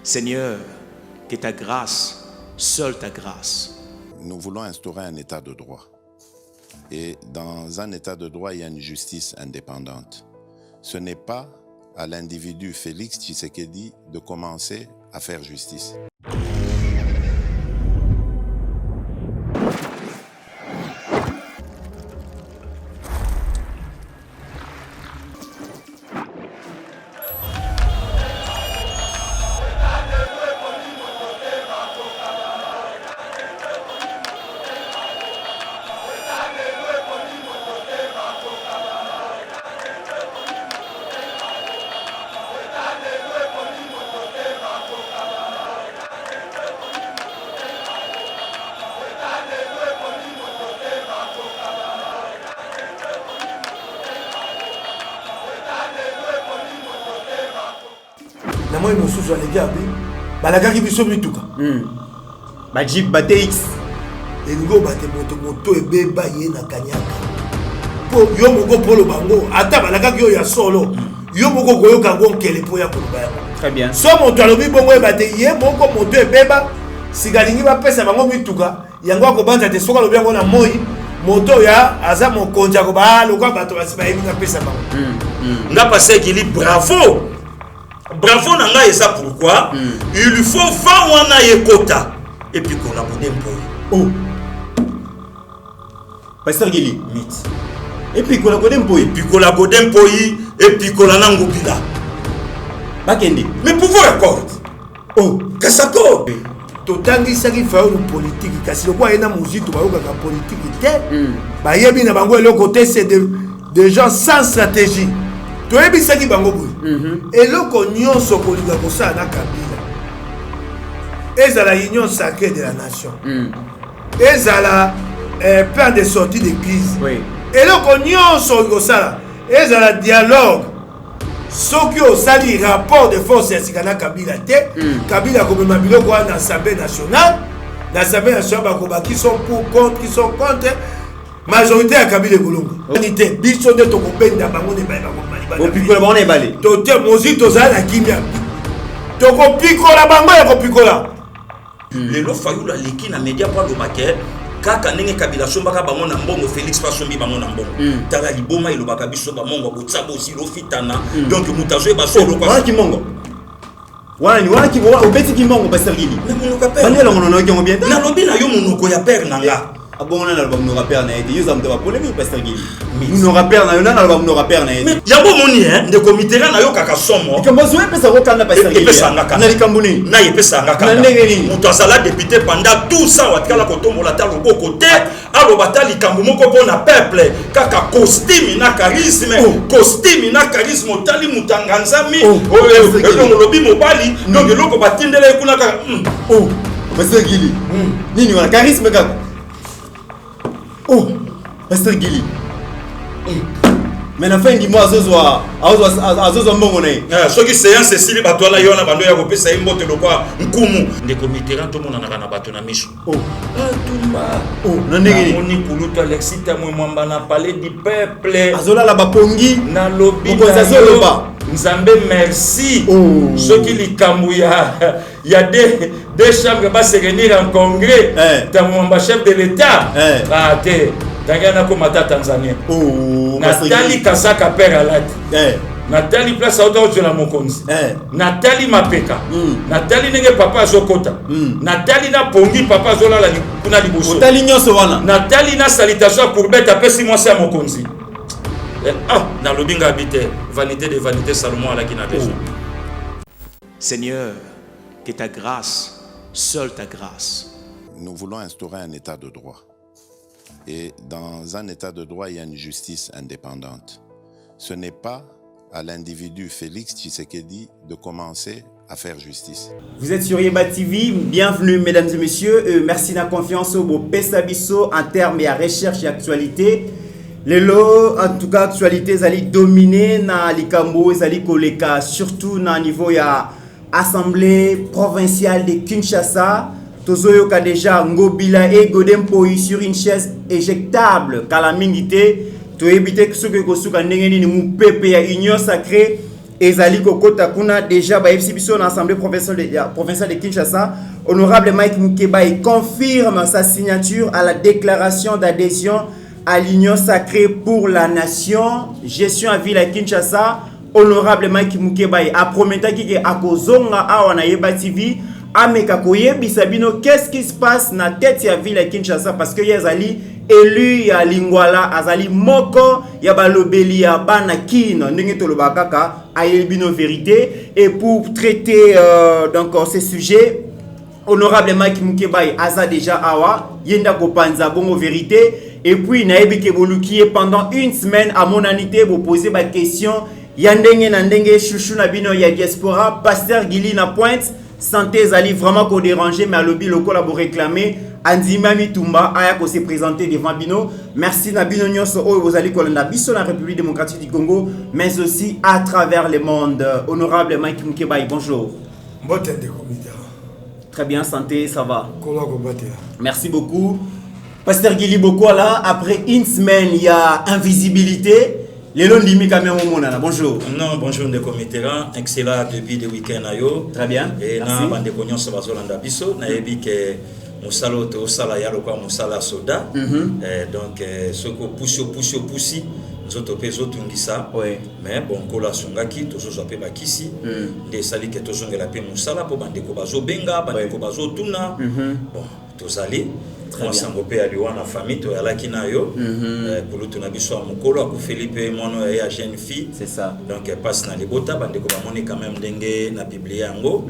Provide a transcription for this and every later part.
Seigneur, que ta grâce, seule ta grâce. Nous voulons instaurer un état de droit. Et dans un état de droit, il y a une justice indépendante. Ce n'est pas à l'individu Félix Tshisekedi de commencer à faire justice. Moi je suis allé dire balagaki biso mituka ba Jeep ba TX elingo bate moto ebeba ye na kanyaka po yo moko polo bango ata balagaki yo ya solo yo moko koyoka ngo nkele po ya koloba yango. Très bien. So moto alobi bongo ebate ye moko moto ebeba sikalingi bapesa bango mituka yango akobanza te soka lobi yango na moi moto ya aza mokonzi akoba lokwa bato basi bayebi na pesa bango nga passé qu'il bravo. Bravo nanga et ça pourquoi il lui faut wana yekota et puis qu'on a bonné oh Pasteur Gili mythe et puis qu'on a bonné et puis qu'on a bonné et puis qu'on a nangobila bakende mais pouvoir accord oh kasako totangi saki fa une politique kasi lokwa ena muzito bayoka ka politique te ba yebi na bango eloko te c'est des gens sans stratégie. Tu es bien qui bango et le cognon so kolinga kosa na Kabila ezala union sacrée de la nation ezala plan de sortie de crise et le cognon so kosa ezala dialogue soki osali rapport de force ya sikana Kabila te Kabila ko mema biloko na Assemblée nationale bakobaki sont pour contre qui sont contre majorité à Kabila Golonga. Unité biso de to kopenda bango ne ba bango mali. Opikola bango ne balé. To te mozito za na kimia. To kopikola bango ya kopikola. Lelo fayula leki na media pa do maquet kaka ndenge Kabila sombaka bango na mbongo Félix Fasombi bango na mbongo. Tala liboma ilobaka biso ba mongo botsabo aussi lo fitana. Donc mutazo ba solo kwa ki mongo. Wana ki obeti ki mongo ba sergili. Mais mon ka père. Banela mono ki bien. Na lobi na yo monoko ya père nanga. Abon na album no rappeur na été yo zamte ba polémique Pasteur Gili no rappeur na yo na album no rappeur na été yango moni de comité na yo kaka somo ikambozo pesa ko kanda Pasteur Gili na likambuni na yepesa ngaka na ndengeni muto azala député pendant tout ça watkala ko tombola ta loboko te alo batali kambu moko pona peuple kaka costume na charisme tali mutanga nzami oyo lobi mobali donc loko batindele kuna kaka oh Pasteur Gili nini wana charisme kaka oh, Pasteur Gili. Mais la fin du mois, azozo mbongo na ye. Ce qui séance Cécile Batola yona bando ya kopesa imbote lokwa nkumu. Ndeko mitera to mona na bato na miso. Oh. Atumba. Oh, na ndenge ni. Moni kuluta Alexis Tamwe mwamba na palais du peuple. Azola la bapongi. Na lobi. Okozazoloba. Nzambe merci. Oh. Ce qui likambu ya deux chambres va se réunir en congrès. Tamwamba chef de l'État. Ah te. Tangana komata Tanzania. Oh. Nathalie Kasaka père alati. Nathalie place auto de la mokonzi. Nathalie mapeka. Nathalie nenge papa azokota. Nathalie na pongi papa azola la kuna liboso. Nathalie nyonso wana. Nathalie na salutation pour bête pesi moi c'est mokonzi. Na lobinga habité vanité de vanité Salomon ala qui n'a besoin. Seigneur, que ta grâce, seule ta grâce. Nous voulons instaurer un état de droit. Et dans un état de droit, il y a une justice indépendante. Ce n'est pas à l'individu Félix Tshisekedi de commencer à faire justice. Vous êtes sur Yeba TV, bienvenue mesdames et messieurs. Merci de la confiance au beau Pesabiso en termes de recherche et actualité. Lelo, en tout cas, actualité, zali dominé na likambo, zali koleka, surtout na niveau ya Assemblée provinciale de Kinshasa. Tozoyo ka déjà Ngobila et Godempoï sur une chaise éjectable. Kalamingité, to éviter que ce que kosuka ndengeni ni mu pepe ya union sacrée ezali kokota kuna déjà ba FC biso na assemblée provinciale de Kinshasa. Honorable Mike Mukebai confirme sa signature à la déclaration d'adhésion à l'Union sacrée pour la nation, gestion à ville à Kinshasa. Honorable Mike Mukebai a promis que akozonga awa na Yeba TV ameka koyebisa bino qu'est-ce qui se passe na tête ya ville à Kinshasa parce que yazali élu ya Lingwala azali moko ya balobeli ya bana kino ndenge tolobaka kaka ayebino vérité. Et pour traiter donc ces sujets, Honorable Mike Mukebai aza déjà awa yenda kopanza bongo vérité. Et puis naebi ke bolukiye pendant une semaine à mon anité vous poser ma question yandenge na ndenge chouchou na bino ya diaspora Pasteur Gili na pointe santé zali vraiment ko déranger mais à lobby local pour réclamer Andima Mitumba aya ko se présenter devant bino. Merci na bino nyonso o vous allez kolanda biso na République démocratique du Congo mais aussi à travers le monde. Honorable Mike Mukebai, bonjour. Très bien, santé, ça va. Merci beaucoup. Pasteur Gili Bokoala, après une semaine, il y a invisibilité. Les longs limites quand même au monde. Bonjour. Non, bonjour de Comitera. Excellent depuis le week-end. Très bien. Et na bande cognon ça va zolanda biso. Na yebi que musalo to sala ya lokwa musala soda. Donc ce que poussi. Zoto peso tungisa. Oui. Mais bon kola songaki to zo pe bakisi. De sali que to zongela pe musala po bande ko bazo benga, bande ko bazo tuna. Bon, to sali ensemble pe aliwa na famille to yalaki na yo. Kulutu na biso mukolo aku Philippe mono ya jeune fille. C'est ça. Donc passe na libota bande ko ba moni quand même dengue na publier yango.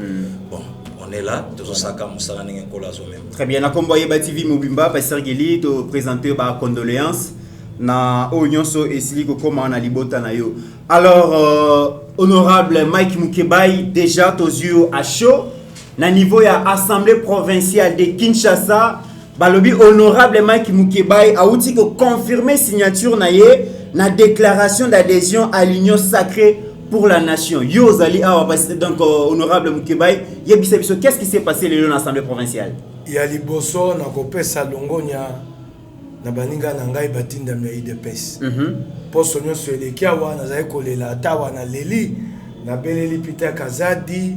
Bon, on est là, tous saka musala ninge kola zo même. Très bien, na kombo Yeba TV Mobimba Pasteur Gili to présenter ba condoléances na Onyonso esili ko koma na libota na yo. Alors honorable Mike Mukebai déjà aux yeux à chaud na niveau ya assemblée provinciale de Kinshasa balobi honorable Mike Mukebai a outi ko confirmer signature na ye na déclaration d'adhésion à l'Union sacrée pour la nation. Yo zali awa donc honorable Mukebai yebisa biso qu'est-ce qui s'est passé le dans l'assemblée provinciale? Ya liboso na kopesa longonya na baninga na ngai batinda ya IDPS. Poso nyonso eleki awa nazali kolela atawa na leli na beleli Peter Kazadi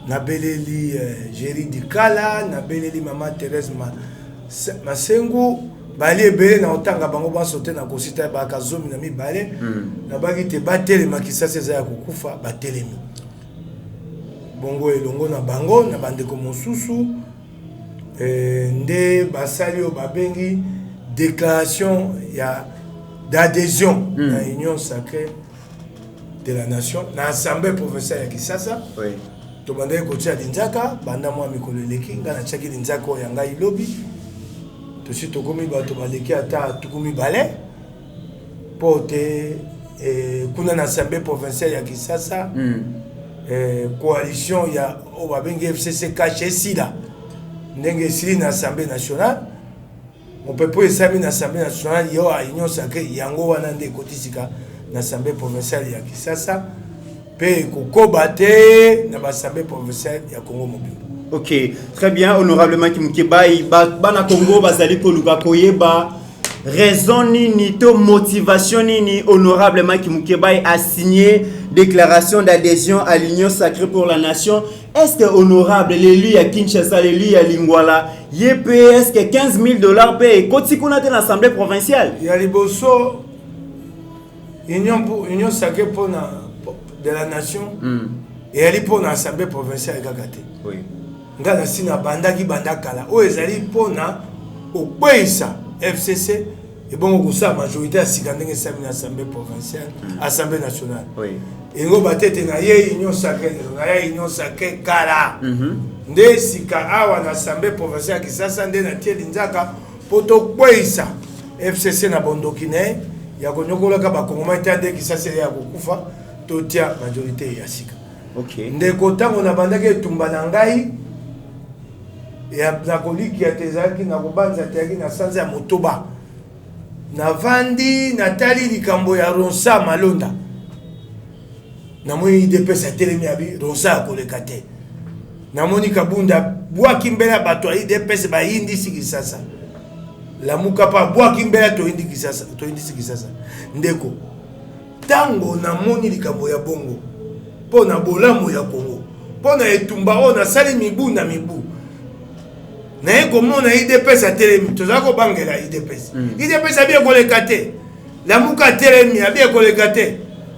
na beleli Jerry Dikala na beleli Mama Thérèse Masengu bali ebele na otanga bango basote na kosita bakazomi na mibale na baki te batele makisasa za ya kokufa batelemi bongo elongo na bango na bandeko mosusu nde basali o babengi déclaration d'adhésion à l'Union sacrée de la nation, dans l'Assemblée provinciale de Kinshasa. Oui. Tu m'as dit que tu as dit que banda moi mikolo leki ngana chaki linzako yanga ilobi. Tu sais to komi ba to baleki ata tukumi balé pote kuna na Assemblée provinciale ya Kinshasa. Coalition ya o babengi FCC caché sida. Ndenge sili na Assemblée nationale. On peut pas examiner l'Assemblée nationale, il y a l'Union sacrée, il y a un kotisika l'Assemblée provinciale ya Kinshasa, pe kokobate na l'Assemblée provinciale ya Congo mobile. Ok, très bien, honorablement Kimukebai, bana Congo bazali koluka koyeba raison ni to motivation ni honorablement Kimukebai a signé déclaration d'adhésion à l'Union sacrée pour la nation. Est-ce que honorable l'élu à Kinshasa, l'élu à Lingwala, est-ce que $15,000 paye quand on a l'Assemblée provinciale? Il y a les bosso Union sacrée pour de la nation et elle est pour l'Assemblée provinciale Gagate. Oui. Ngana sina banda ki banda kala. O ezali pour na okwesa FCC et bon ko sa majorité à sikandenge sa l'Assemblée provinciale, Assemblée nationale. Oui. Et ngo batete na ye Union sacrée, na ye Union sacrée kala. Nde sika awa na Assemblée provinciale Kinshasa nde na tie linzaka poto kwesa FCC na bondokine ya konyokola ka bakongoma tande Kinshasa ya kokufa to tia majorité ya sika. OK. Nde kotango na bandaki tumba na ngai ya na koliki ya tezaki na kobanza teki na sanza ya motoba. Na vandi na tali likambo ya Ronsa Malonda. Namoni IDPS a telemi abi Ronsa koleka te. Namoni Kabunda bwa kimbela bato IDPS ba indi sikisasa. La mukapa bwa kimbela to indi sikisasa. Ndeko. Tango namoni likambo ya bongo. mpo na bolamu ya Congo mpo na etumba oyo nasali mibu na mibu naye komona IDPS atelemi tozala kobangela IDPS IDPS abi ekoleka te lamuka atelemi abi ekoleka te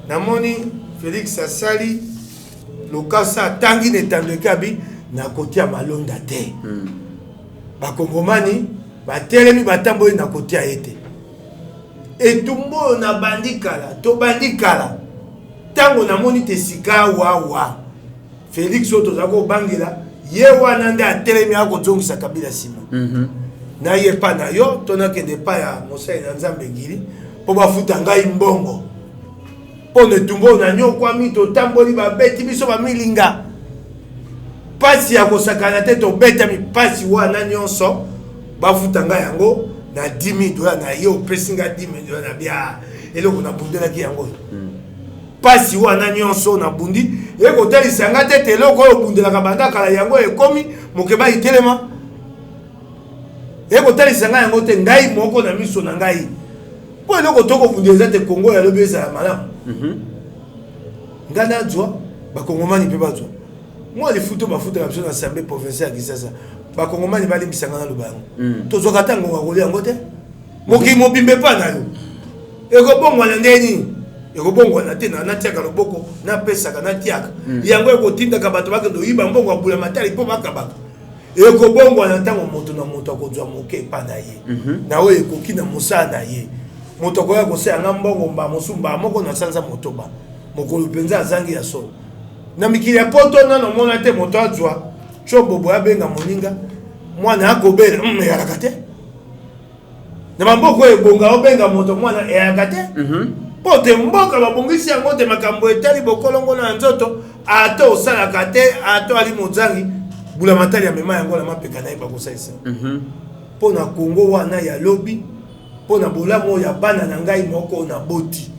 namoni Félix asali lokasa atangi netandweki abi na kotia malonda te bakongomani batelemi batamboli na kotia ete etumba oyo na bandi kala tobandi kala ntango namoni te sika wawa Félix oyo tozala kobangela ye wana nde atelemi akozongisa Kabila nsima na ye pa na yo tonakende pa ya mosali na Nzambe ngili mpo bafuta ngai mbongo mpo na etumba oyo nanyokwami totamboli babeti biso bamilinga pasi ya kosakana te tobetami pasi wana nyonso bafuta ngai yango na 10 000 $ na ye opesi nga 10 000 $ na bia eloko nabundelaki yango pasi wana nyonso nabundi ekotalisa nga te eloko oyo obundelaka banda kala yango ekomi mokeba itelema ekotalisa nga yango te ngai moko na miso na ngai mpo eloko tokobundela te Kongo yalobi ezala malamu nga nazwa bakongomani mpe bazwa mwa lifuto bafutaka biso na assemblée provinciale ya Kisasa bakongomani balimbisanga na loba yango tozwaka ntango kolia yango te mokili mobimbe pa na yo ekobongwana ndeni ekobongwana te na natiaka loboko napesaka natiaka yango ekotindaka bato bakende oyiba mbongo abula matali mpo bakabaka ekobongwana ntango moto na moto akozwa moke epa na ye na oyo ekoki na mosala na ye moto akoya koseyanga mbongo mba mosumba moko na sanza motoba mokolo mpenza azangi ya solo na mikili ya poto nano mona te moto azwa chobobo abenga moninga mwana akobela eyalaka te na maboko ebonga obenga moto mwana eyalaka te mpo te mboka babongisi yango te makambo etali bokolongo na nzoto ato osalaka te ato ali mozangi bula matali ya mema yango na mapeka na ye bakosalisa mpo na Kongo wana ya lobi mpo na bolamu ya bana na ngai moko na boti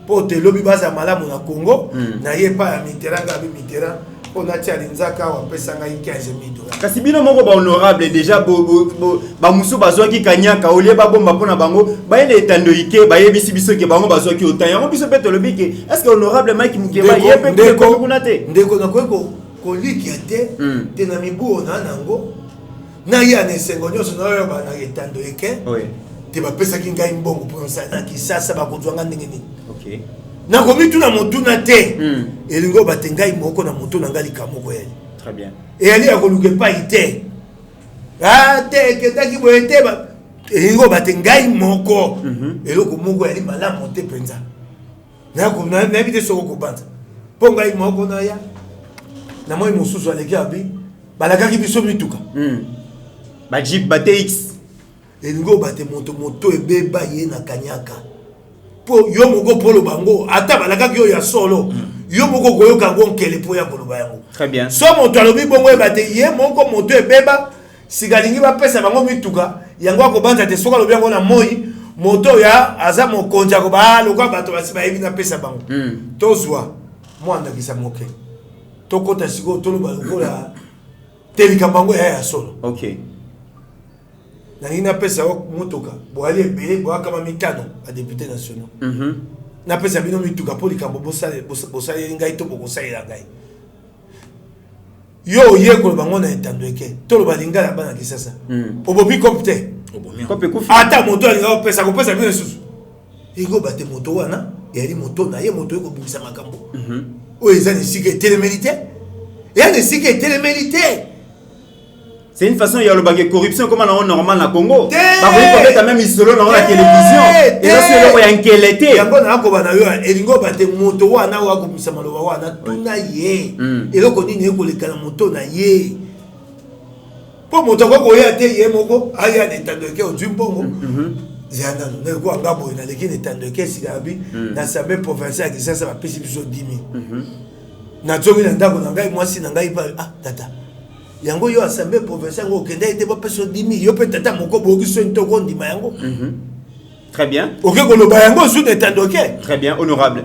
mpo te lobi baza malamu na Kongo na ye pa ya Mitterrand abi Mitterrand mpo natia linzaka wapesa ngai 15 000 $. Kasi bino moko ba honorable déjà bamusu bazwaki kanyaka olie babomba mpona bango bayende etandoike bayebisi biso ke bango bazwaki autant yango biso mpe tolobi ke est ce que honorable Mike Mukeba ye mpe kuna te ndeko nakoki kolikia te na mibu ona nango na ye ana esengo nyonso na oyo bana etandoike te bapesaki ngai mbongo mpo na Kisasa bakozwanga ndenge nini nakomituna motuna te elingo bate ngai moko na moto na ngai likamoko yali très bien eyali akoluka epai te te ekendaki boye te elingo bate ngai moko eloko moko yali malamu te mpenza nayebi te soko kobanza mpo ngai moko naya na moi mosusu aleki abi balakaki biso mituka bajip bate x elingo bate moto ebeba ye na kanyaka po yo moko polo bango ata balakaki yo ya solo yo moko koyoka ngo nkele po ya koloba yango très bien so moto alobi bongo ebate ye moko moto ebeba sikalingi bapesa bango mituka yango akobanza te soka alobi yango na moi moto ya aza mokonzi akoba loka bato basi bayebi na pesa bango tozwa mwandakisa moke tokota sikoyo toloba lokola telika bango ya solo okay nangi napesa motoka boali ebele boakama mitano badepute nationaux napesa bino mituka mpo likambo bosaleli ngai to bokosalela ngai yo oye koloba ngo na etandoike toloba lingala bana Kisasa obobi kope te ata moto alinga kopesa bino lisusu ego bate moto wana eyali moto na ye moto ekobimisa makambo oyo eza na esika etelemeli te eya na esika etelemeli te. C'est une façon, il y a le corruption comme on a normal à Congo. Bah vous pouvez quand même isoler dans la télévision. Et là c'est là où il y a un qualité. Il y a bon à Koba na yo, elingo bate moto wana wa ko misama lo wana tuna ye. Et là ko ni ne ko le kala moto na ye. Po moto ko ya te ye moko aya ne tando ke o jumbo. Zanda no ko ngabo na le kine tando ke sigabi na sabe provincial qui ça va pesi biso 10 000. Na zomi na ndako na ngai mwasi na ngai pa tata. Yango yo assemblée provinciale ngo kenda ite ba peso 10 000 yo pe tata moko boki so ntoko ndima yango Très bien. Ok, koloba yango sous état d'ok. Très bien, honorable.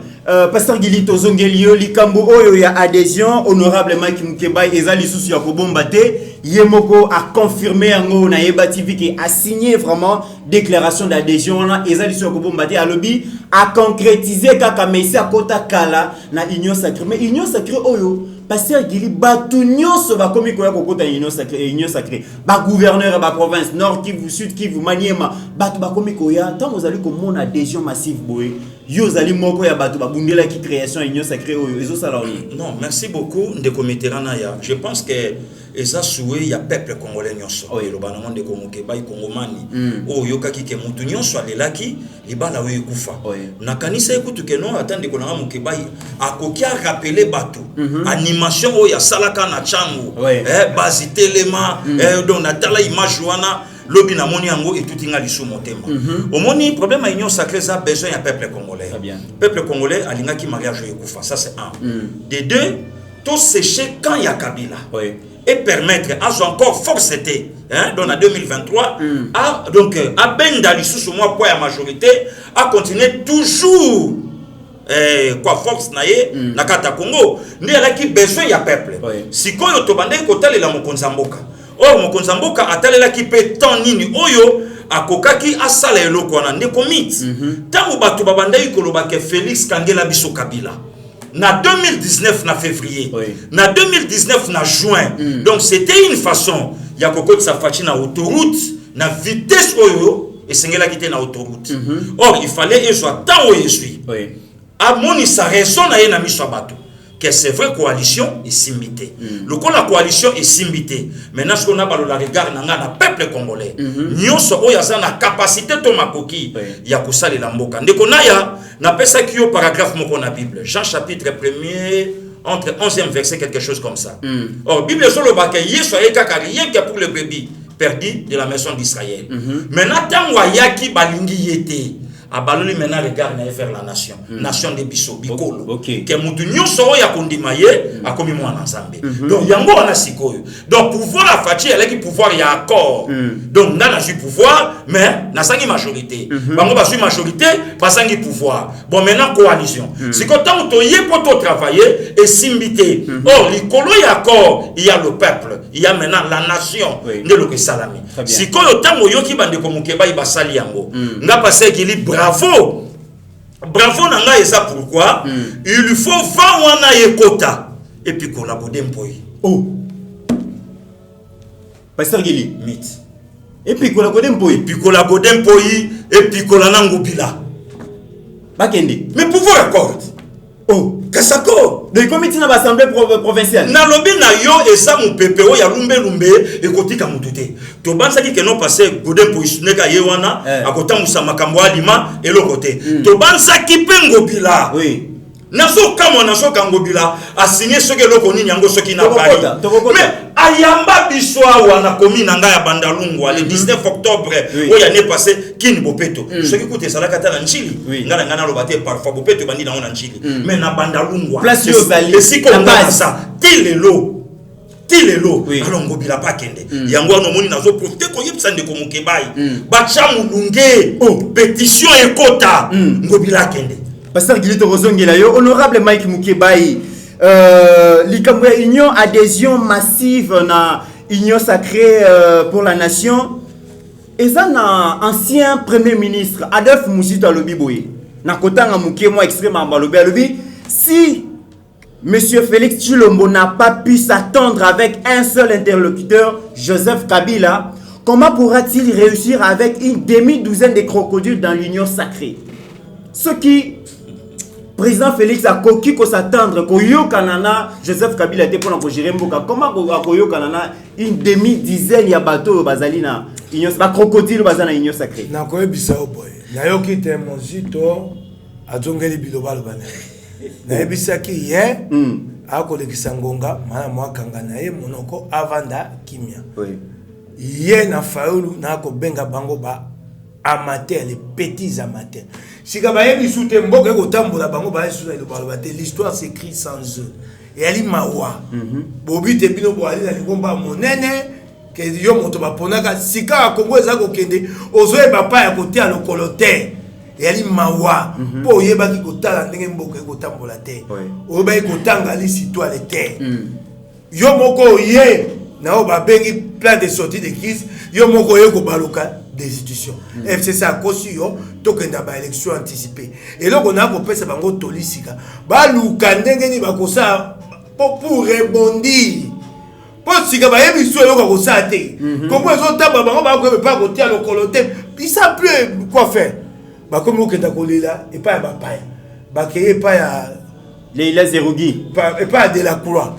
Pasteur Gili Tozongelio, likambo oyo ya adhésion, honorable Mike Mukeba, ezali sous ya kobombate, Yemoko a confirmé yango na Yeba TV qui a signé vraiment déclaration d'adhésion na ezali sous ya kobombate à lobby a concrétisé kaka mesi akota kala na union sacrée. Mais union sacrée oyo Pasteur Gili batu nyonso ba komi koya kokota union sacrée. Ba gouverneur ba province Nord Kivu, Sud Kivu, Maniema, batu ba komi koya tant vous allez comme mon adhésion massive boy. Yo zali moko ya batu ba bundela qui création union sacrée oyo ezo sala oni. Non, merci beaucoup ndeko meterana ya. Je pense que eza soué ya peuple congolais nyonso. Oui, le banamon de Kongokeba Kongomani. O yoka ki ke mutu nyonso alelaki libala we kufa. Na kanisa ekutu ke non attendre ko na mukeba akoki a rappeler batu. Animation o ya salaka na changu. Basi telema donc na tala image wana lobi na moni yango et tout inga lisu motema. Omoni problème a union sacrée ça besoin ya peuple congolais. Peuple congolais alinga ki mariage ekufa, ça c'est un. De deux, tout sécher quand il y a Kabila. Et permettre à son encore force donc en 2023 à donc à benda sous moi pour la majorité à continuer toujours quoi force naie na kata Congo ndi ala ki besoin ya peuple si ko yo to bande ko talela mokonza mboka mokonza mboka atalela ki pe tant nini oyo akokaki asala eloko wana ndeko mit tango bato babandai koloba ke Félix Kangela biso Kabila na 2019 na février na 2019 na juin donc c'était une façon ya kokoti sa fachi na autoroute na vitesse oyo esengela kite na autoroute or il fallait que soit tant oyo suis a moni sa raison na ye na miso bato que c'est vrai coalition est simbité le coup la coalition est simbité maintenant ce qu'on a la regard na peuple congolais nyonso oyo za na capacité to makoki ya kosalela mboka ndeko naya na pesa ki yo paragraphe moko na Bible Jean chapitre 1er entre 11e verset quelque chose comme ça or Bible sur le baké yeso ayeka rien que pour le bébé perdu de la maison d'Israël maintenant tango yaki balingi yete abaloli maintenant regarde na faire la nation nation de biso bikolo ke mutu nyonso oya kondima ye akomi mwana nzambe donc yango wana sikoyo donc pouvoir afati eleki pouvoir ya accord donc na suis pouvoir mais na sangi majorité bango ba suis majorité ba sangi pouvoir bon maintenant coalition siko tant to ye pour to travailler et simbité or likolo ya accord il y a le peuple il y a maintenant la nation de lo que salami siko tango yoki bande ko mukeba ibasali yango nga passer équilibre bravo nanga et ça pourquoi il faut va wana yekota et puis collaborer mpoi Pasteur Gili mit et puis collaborer mpoi et puis kolanango bila bakende mais pouvoir accord kasako de comité na l'assemblée provinciale na lobi na yo esa mu pepeo ya lumbe et kotika mutute to bansa ki keno passer godem po isuneka ye wana akotamusa makambo alima et le côté to bansa ki pengo bila naso kama naso kangobila a signé ce que loko nini yango soki na Paris mais ayamba biswa wana komi na ngaya bandalungwa le 19 octobre oya ne passé kini bopeto ce qui coûte ça la kata nchili ngana ngana lobate parfois bopeto bandi na ona nchili mais na bandalungwa place yo zali et si comme ça tilelo alongo bila pakende yango no moni nazo profiter ko yipsa ndeko mukebai bacha mulunge pétition ekota ngobila kende Pasteur Gili Tozongela yo honorable Mike Mukebai likambo ya union adhésion massive na union sacrée pour la nation eza na ancien premier ministre Adolphe Musito alobi boye na kotanga mukemo extrêmement alobi si Monsieur Félix Tshilombo n'a pas pu s'attendre avec un seul interlocuteur Joseph Kabila, comment pourra-t-il réussir avec une demi-douzaine de crocodiles dans l'union sacrée? Ce qui président Félix a coquille qu'on s'attendre qu'Oyo Kanana, Joseph Kabila était pour gérer Mboka. Comment Oyo Kanana, une demi-dizaine de bateaux bazalina, ba crocodile bazana union sacrée. Na koye bisao boy. Na yo ki te mozito azongeli biloba lobana. Na ebisaki ye akolekisa ngonga mana mwakanga na ye monoko avanda kimia. Ye na faulu na ko benga bango ba amateurs, les petits amateurs. Si Gabaye soute mboka ko tambola bango ba soute le balobate, l'histoire s'écrit sans eux. Et ali mawa. Bobi te bino bo ali na ngomba monene que yo moto ba ponaka sika Kongo eza ko kende ozoe papa ya kotia lokolote. eyali mawa mpo oyebaki kotala ndenge mboka ekotambola te oyebaki kotanga lisitwale te yo moko oye na oyo babengi plan de sortie de crise yo moko oye kobaluka des institutions FCC akosi yo tokenda baélection anticipée eloko na kopesa bango tolisika baluka ndenge nini bakosala pour rebondir po sika bayebi so eloko akosala te kongo ezotamba bango bakoyebepa kotia lokolo te isa plus quoi faire bakomi okenda kolela epai ya bapaya bakeye epai ya Leila Zerougi epai ya Delacroix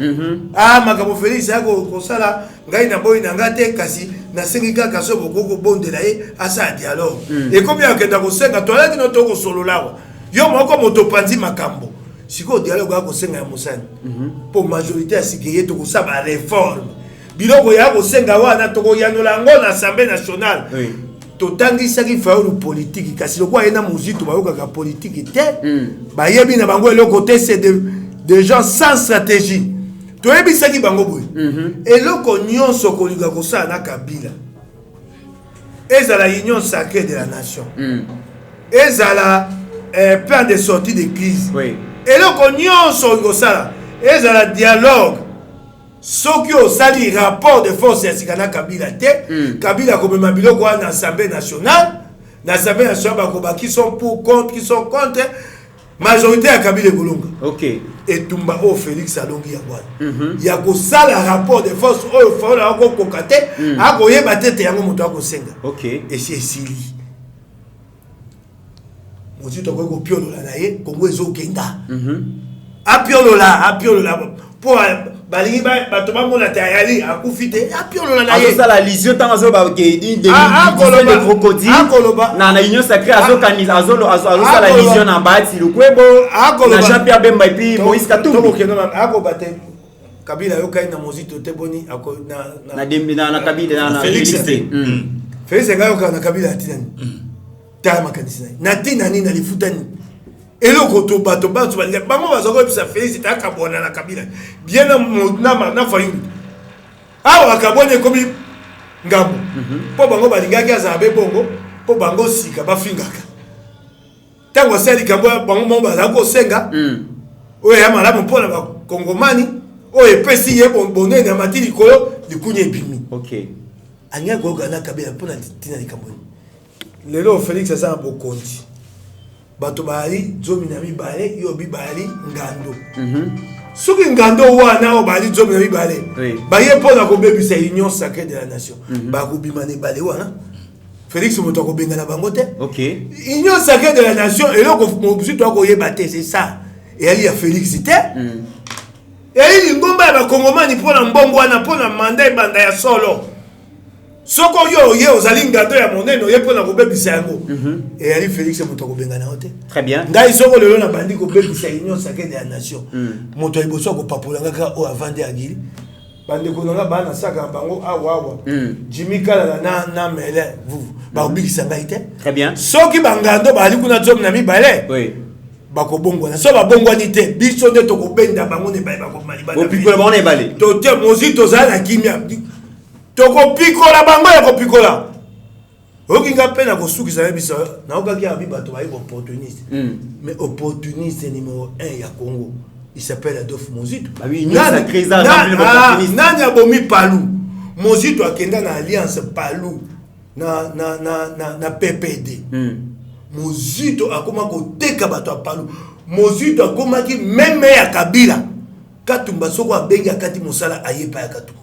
makambo Félix ya kosala ngai na boyi na ngai te kasi nasengi kaka so bokokobondela ye asala dialogue ekomi akenda kosenga toalaki no tokosolola yo moko moto panzi makambo sikoyo dialogue akosenga ya mosani mpo majorité ya sika ye tokosala bareforme biloko ya kosenga wana tokoyanola yango na assemblée nationale totangisaki faulu politique kasi lokwa ye na mozitu bayokaka politique te bayebi na bango eloko te c'est des gens sans stratégie toyebisaki bango boye eloko nyonso kolinga kosala na Kabila ezala union sacrée de la nation ezala plan de sortie de crise eloko nyonso kosala ezala dialogue soki osali rapport de force ya sika na Kabila te Kabila komema biloko wana na assemblée nationale bakobaki sont pour contre qui sont contre majorité ya Kabila ekolonga etumba oyo Félix alongi yango wana ya kosala rapport de force oyo faola akokoka te akoyeba te yango moto akosenga esi esili mozitu akoki kopiolola na ye kongo ezokenda apiolola po balingi bato bamona te ayali akufi te apiolola na ye azosala lisio ntango azoba de crocodile na union sacrée azosala lisio na Bahati Lukwebo na Jean-Pierre Bemba epi Moïse Katumbi akoba te Kabila yokai na mozito te boni na Kabila na Félix te Félix nga yokai na Kabila atinani tala makanisi na tina nini na lifutani eloko to bato balinga bango bazoko bisa Félix ta kabona na Kabila bien na fayu awa kabone komi ngambo po bango balingaki azabe bongo po bango sika bafingaka tango seli kabwa bango mo bazako senga oyo ya malamu mpona bakongomani oyo epesi ye bonene ya matili koyo likunye ebimi anya goga na Kabila mpona tina likambo lelo Félix asa bokonzi bato bali zomi na mibale yo bibali ngando soki ngando wana o bali zomi na mibale baye mpona kobebisa union sacrée de la nation bakobima na ebale wana Félix moto akobenga na bango te union sacrée de la nation eloko mobusu akoyeba te c'est ça eyali ya Félix te eyali ngomba ya bakongomani mpona mbongo wana mpona manda ebanda ya solo soko yo ye ozali ngando ya monene ye mpona kobebisa yango eyali Félix moto akobenga na yo te très bien ngai soko lelo na bandi kobebisa union sacrée de la nation moto liboso akopapolanga kaka oyo avandi agili bandeko nanga bana saka bango awa Jimmy Kalala na mele bakobikisa ngai te très bien soki bangando bali kuna zomi na mibale bakobongwana so babongwani te biso nde tokobenda bango ne bopikola bango na ebale tote mozi tozala na kimia tokopikola bango ya kopikola okinga pe na kosukisa na biso naokaki abi bato bayi opportuniste mais opportuniste numéro 1 ya Congo il s'appelle Adolphe Mozito nani abomi Palou Mozito akenda na alliance Palou na PPD Mozito akoma koteka bato ya Palou Mozito akomaki meme ya Kabila Katumba soko abengi akati mosala ayepa ya Katumba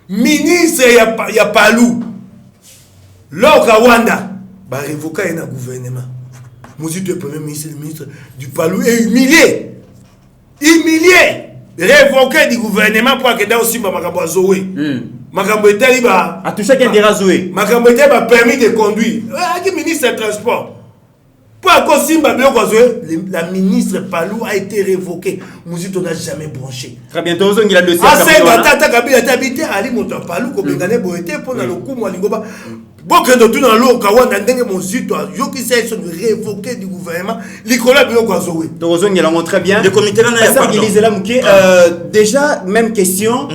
ministre ya Palou Loka Wanda ba révoquer un gouvernement Mozito est premier ministre du Palou est humilié révoqué du gouvernement pour que dans aussi makambo Zoé makambo etali ba a touché qu'un Zoé makambo etali ba permis de conduire qui ministre des transports pour que Simba biloko Zoé la ministre Palou a été révoquée Mozito n'a jamais branché très bientôt il a dossier tata Kabila t'habité ali moto Palou ko bengane boete pour na lokumu alingoba boke de tout dans l'eau Kawanda ndenge Mozito yo qui s'est révoqué du gouvernement Nicolas biloko Zoé donc il a montré très bien le comité là déjà même question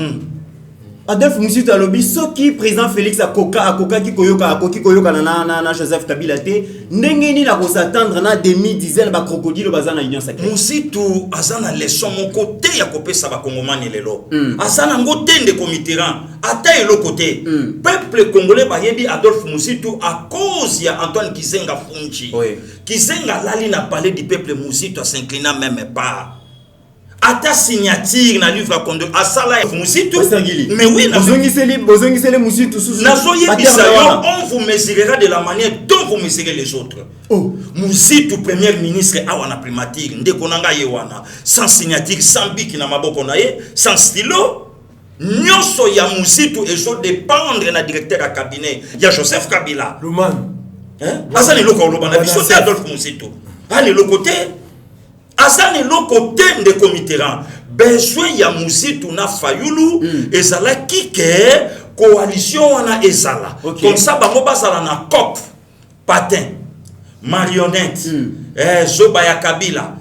Adolphe Moussito alobi soki président Félix akoka ki koyoka na Joseph Kabila te ndenge ni na ko s'attendre na demi-dizaine ba crocodile bazana union sacrée. Moussito azana leçon mon côté ya kopesa ba kongomani lelo. Azana ngote nde komitiran ata elo côté. Peuple congolais ba yebi Adolphe Moussito à cause ya Antoine Kizenga Funchi. Kizenga lali na parler du peuple Moussito s'inclina même pas. Ata signature na livre kondo asala Moussito mais oui bozongiseli Moussito sous on vous mesurera de la manière dont vous mesurez les autres. Moussito premier ministre awana primature ndeko nanga yewana sans signature sans bic na maboko na ye sans stylo nyonso ya Moussito ezo dépendre na directeur à cabinet ya Joseph Kabila Luman asani loko lobana biso te Adolphe Moussito ani le côté Azani lo côté de comiteran besoin ya Moussito na Fayulu ezala kike coalition wana ezala comme ça bango basala na cop patin marionnette zoba ya Kabila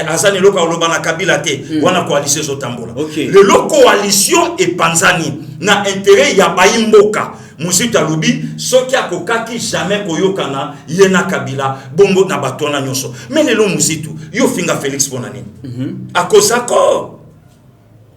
azani lo ka loba na Kabila te wana coalition zotambola le lo coalition e panzani na intérêt ya bayimboka Moussito alobi soki akokaki jamais koyokana yena Kabila bongo na batona nyonso mais lelo Moussito yo finga Félix Bonanine à cause accord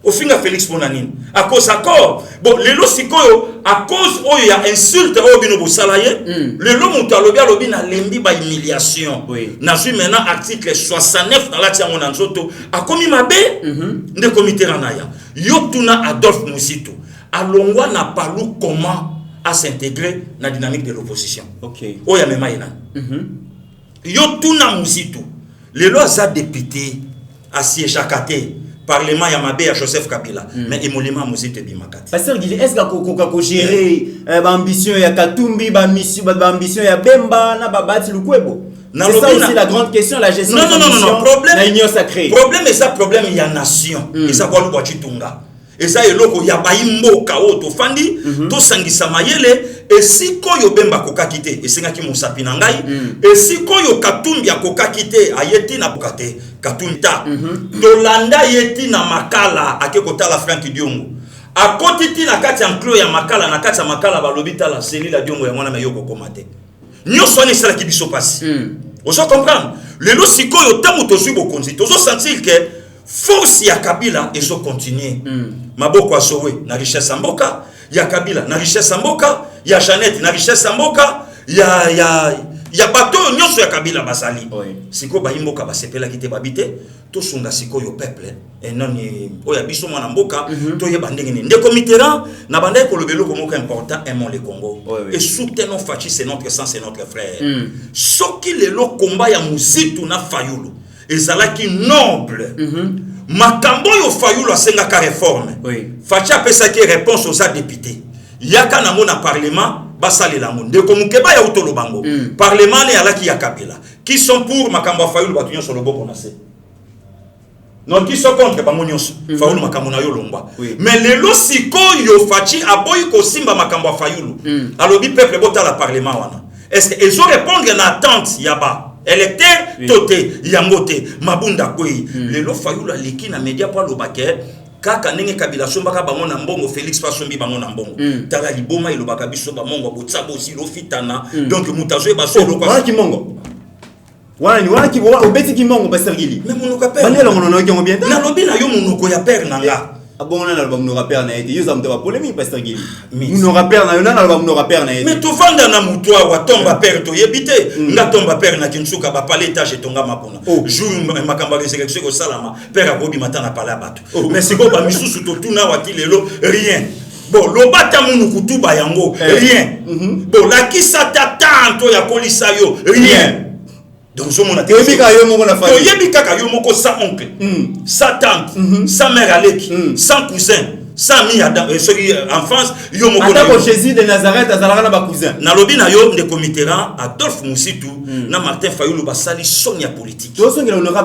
au finga Félix Bonanine à cause accord bon lelo sikoyo à cause oyo ya insulte oyo bino bosalaye lelo mutu alobi na lembi ba humiliation na suis maintenant article 69 dans la tiango na nzoto akomi mabe nde comité ranaya yo tuna Adolphe Moussito alongwa na palu comment à s'intégrer dans la dynamique de l'opposition. Oh ya mema ina. Yo tuna Moussito. Les lois a député à siégakate parlement ya mabe à Joseph Kabila mais emolema Moussito bimakati. Pasteur Guili, est-ce que ko gérer ambition ya Katumbi ba ambition ya Bemba na babati lukwebo? C'est ça aussi la grande question, la gestion non, problème la union sacrée. Problème est ça problème il y a nation. Et ça quoi le chitunga. Et ça eloko ya baimboka oto fandi to sangisa mayele et si koyo Bemba kokakite et singa ki musapi na ngai et si koyo Katumbi akokakite ayeti na bukate Katumta Tolanda yeti na makala akekota la Frank Diongo akotiti na kati enclos ya makala na kati ya makala balobita la cellule la Diongo ya mwana mayoko komate nyonso ni sala ki biso pasi ozo comprendre lelo sikoyo tamu to subo konzi tozo sentir que force ya Kabila ezo continuer maboko asowe na richesse mboka ya Kabila na richesse mboka ya Jeannette na richesse mboka ya bato nyonso ya Kabila basali siko ba imboka basepela kite babite to sunga siko yo peuple et non ni oya biso mwana mboka to ye bandenge ni ndeko mitera na bandai ko lobelo ko moka important aimons le Congo et soutenons Fachi c'est notre sang c'est notre frère soki lelo combat ya Moussito na Fayulu ezalaki noble makambo yo Fayulu asenga ka réforme Fachi apesa ki réponse aux députés yaka na mona parlement basali la monde ndeko mukeba ya utolo bango parlement ne alaki ya Kabila qui sont pour makambo Fayulu batunyo sur le boko na se non qui sont contre bango nyonso Fayulu makambo na yo longwa mais lelo sikoyo Fachi aboyi ko simba makambo Fayulu alobi peuple bota la parlement wana est-ce que ils ont répondre na attente yaba électeur toté yangote mabunda koi lelo Fayulu aleki na média pa lobake kaka ndenge Kabila sombaka bango na mbongo Félix pasombi bango na mbongo tala liboma ilobaka biso ba mongo botsabo aussi lofitana donc mutazo ba solo kwa kimongo wana ki obeti kimongo Pasteur Guili mais monoko père banela monono ki ngobien na lobi na yo monoko ya père nanga abona na ba monoko père na ete yo zamte ba polémique Pasteur Guili monoko père na yo na ba monoko père na ete mais to vanda na mutwa wa tomba père to yebite nga tomba père na kinsuka ba pale étage tonga mapona jour makamba résurrection ko salama père akobi matana pala bato mais siko ba misusu to tuna wati lelo rien bon lobata munu kutuba yango rien bon la ki sata tanto ya kolisa yo rien donc so mona tebika yo moko na famille yebika ka yo moko sa oncle sa tante sa mère aleki sans cousin sans mi adam en France yo moko na ko Jésus de Nazareth azalaka na ba cousin na lobi na yo de comiteran Adolphe Moussito na Martin Fayulu basali sonia politique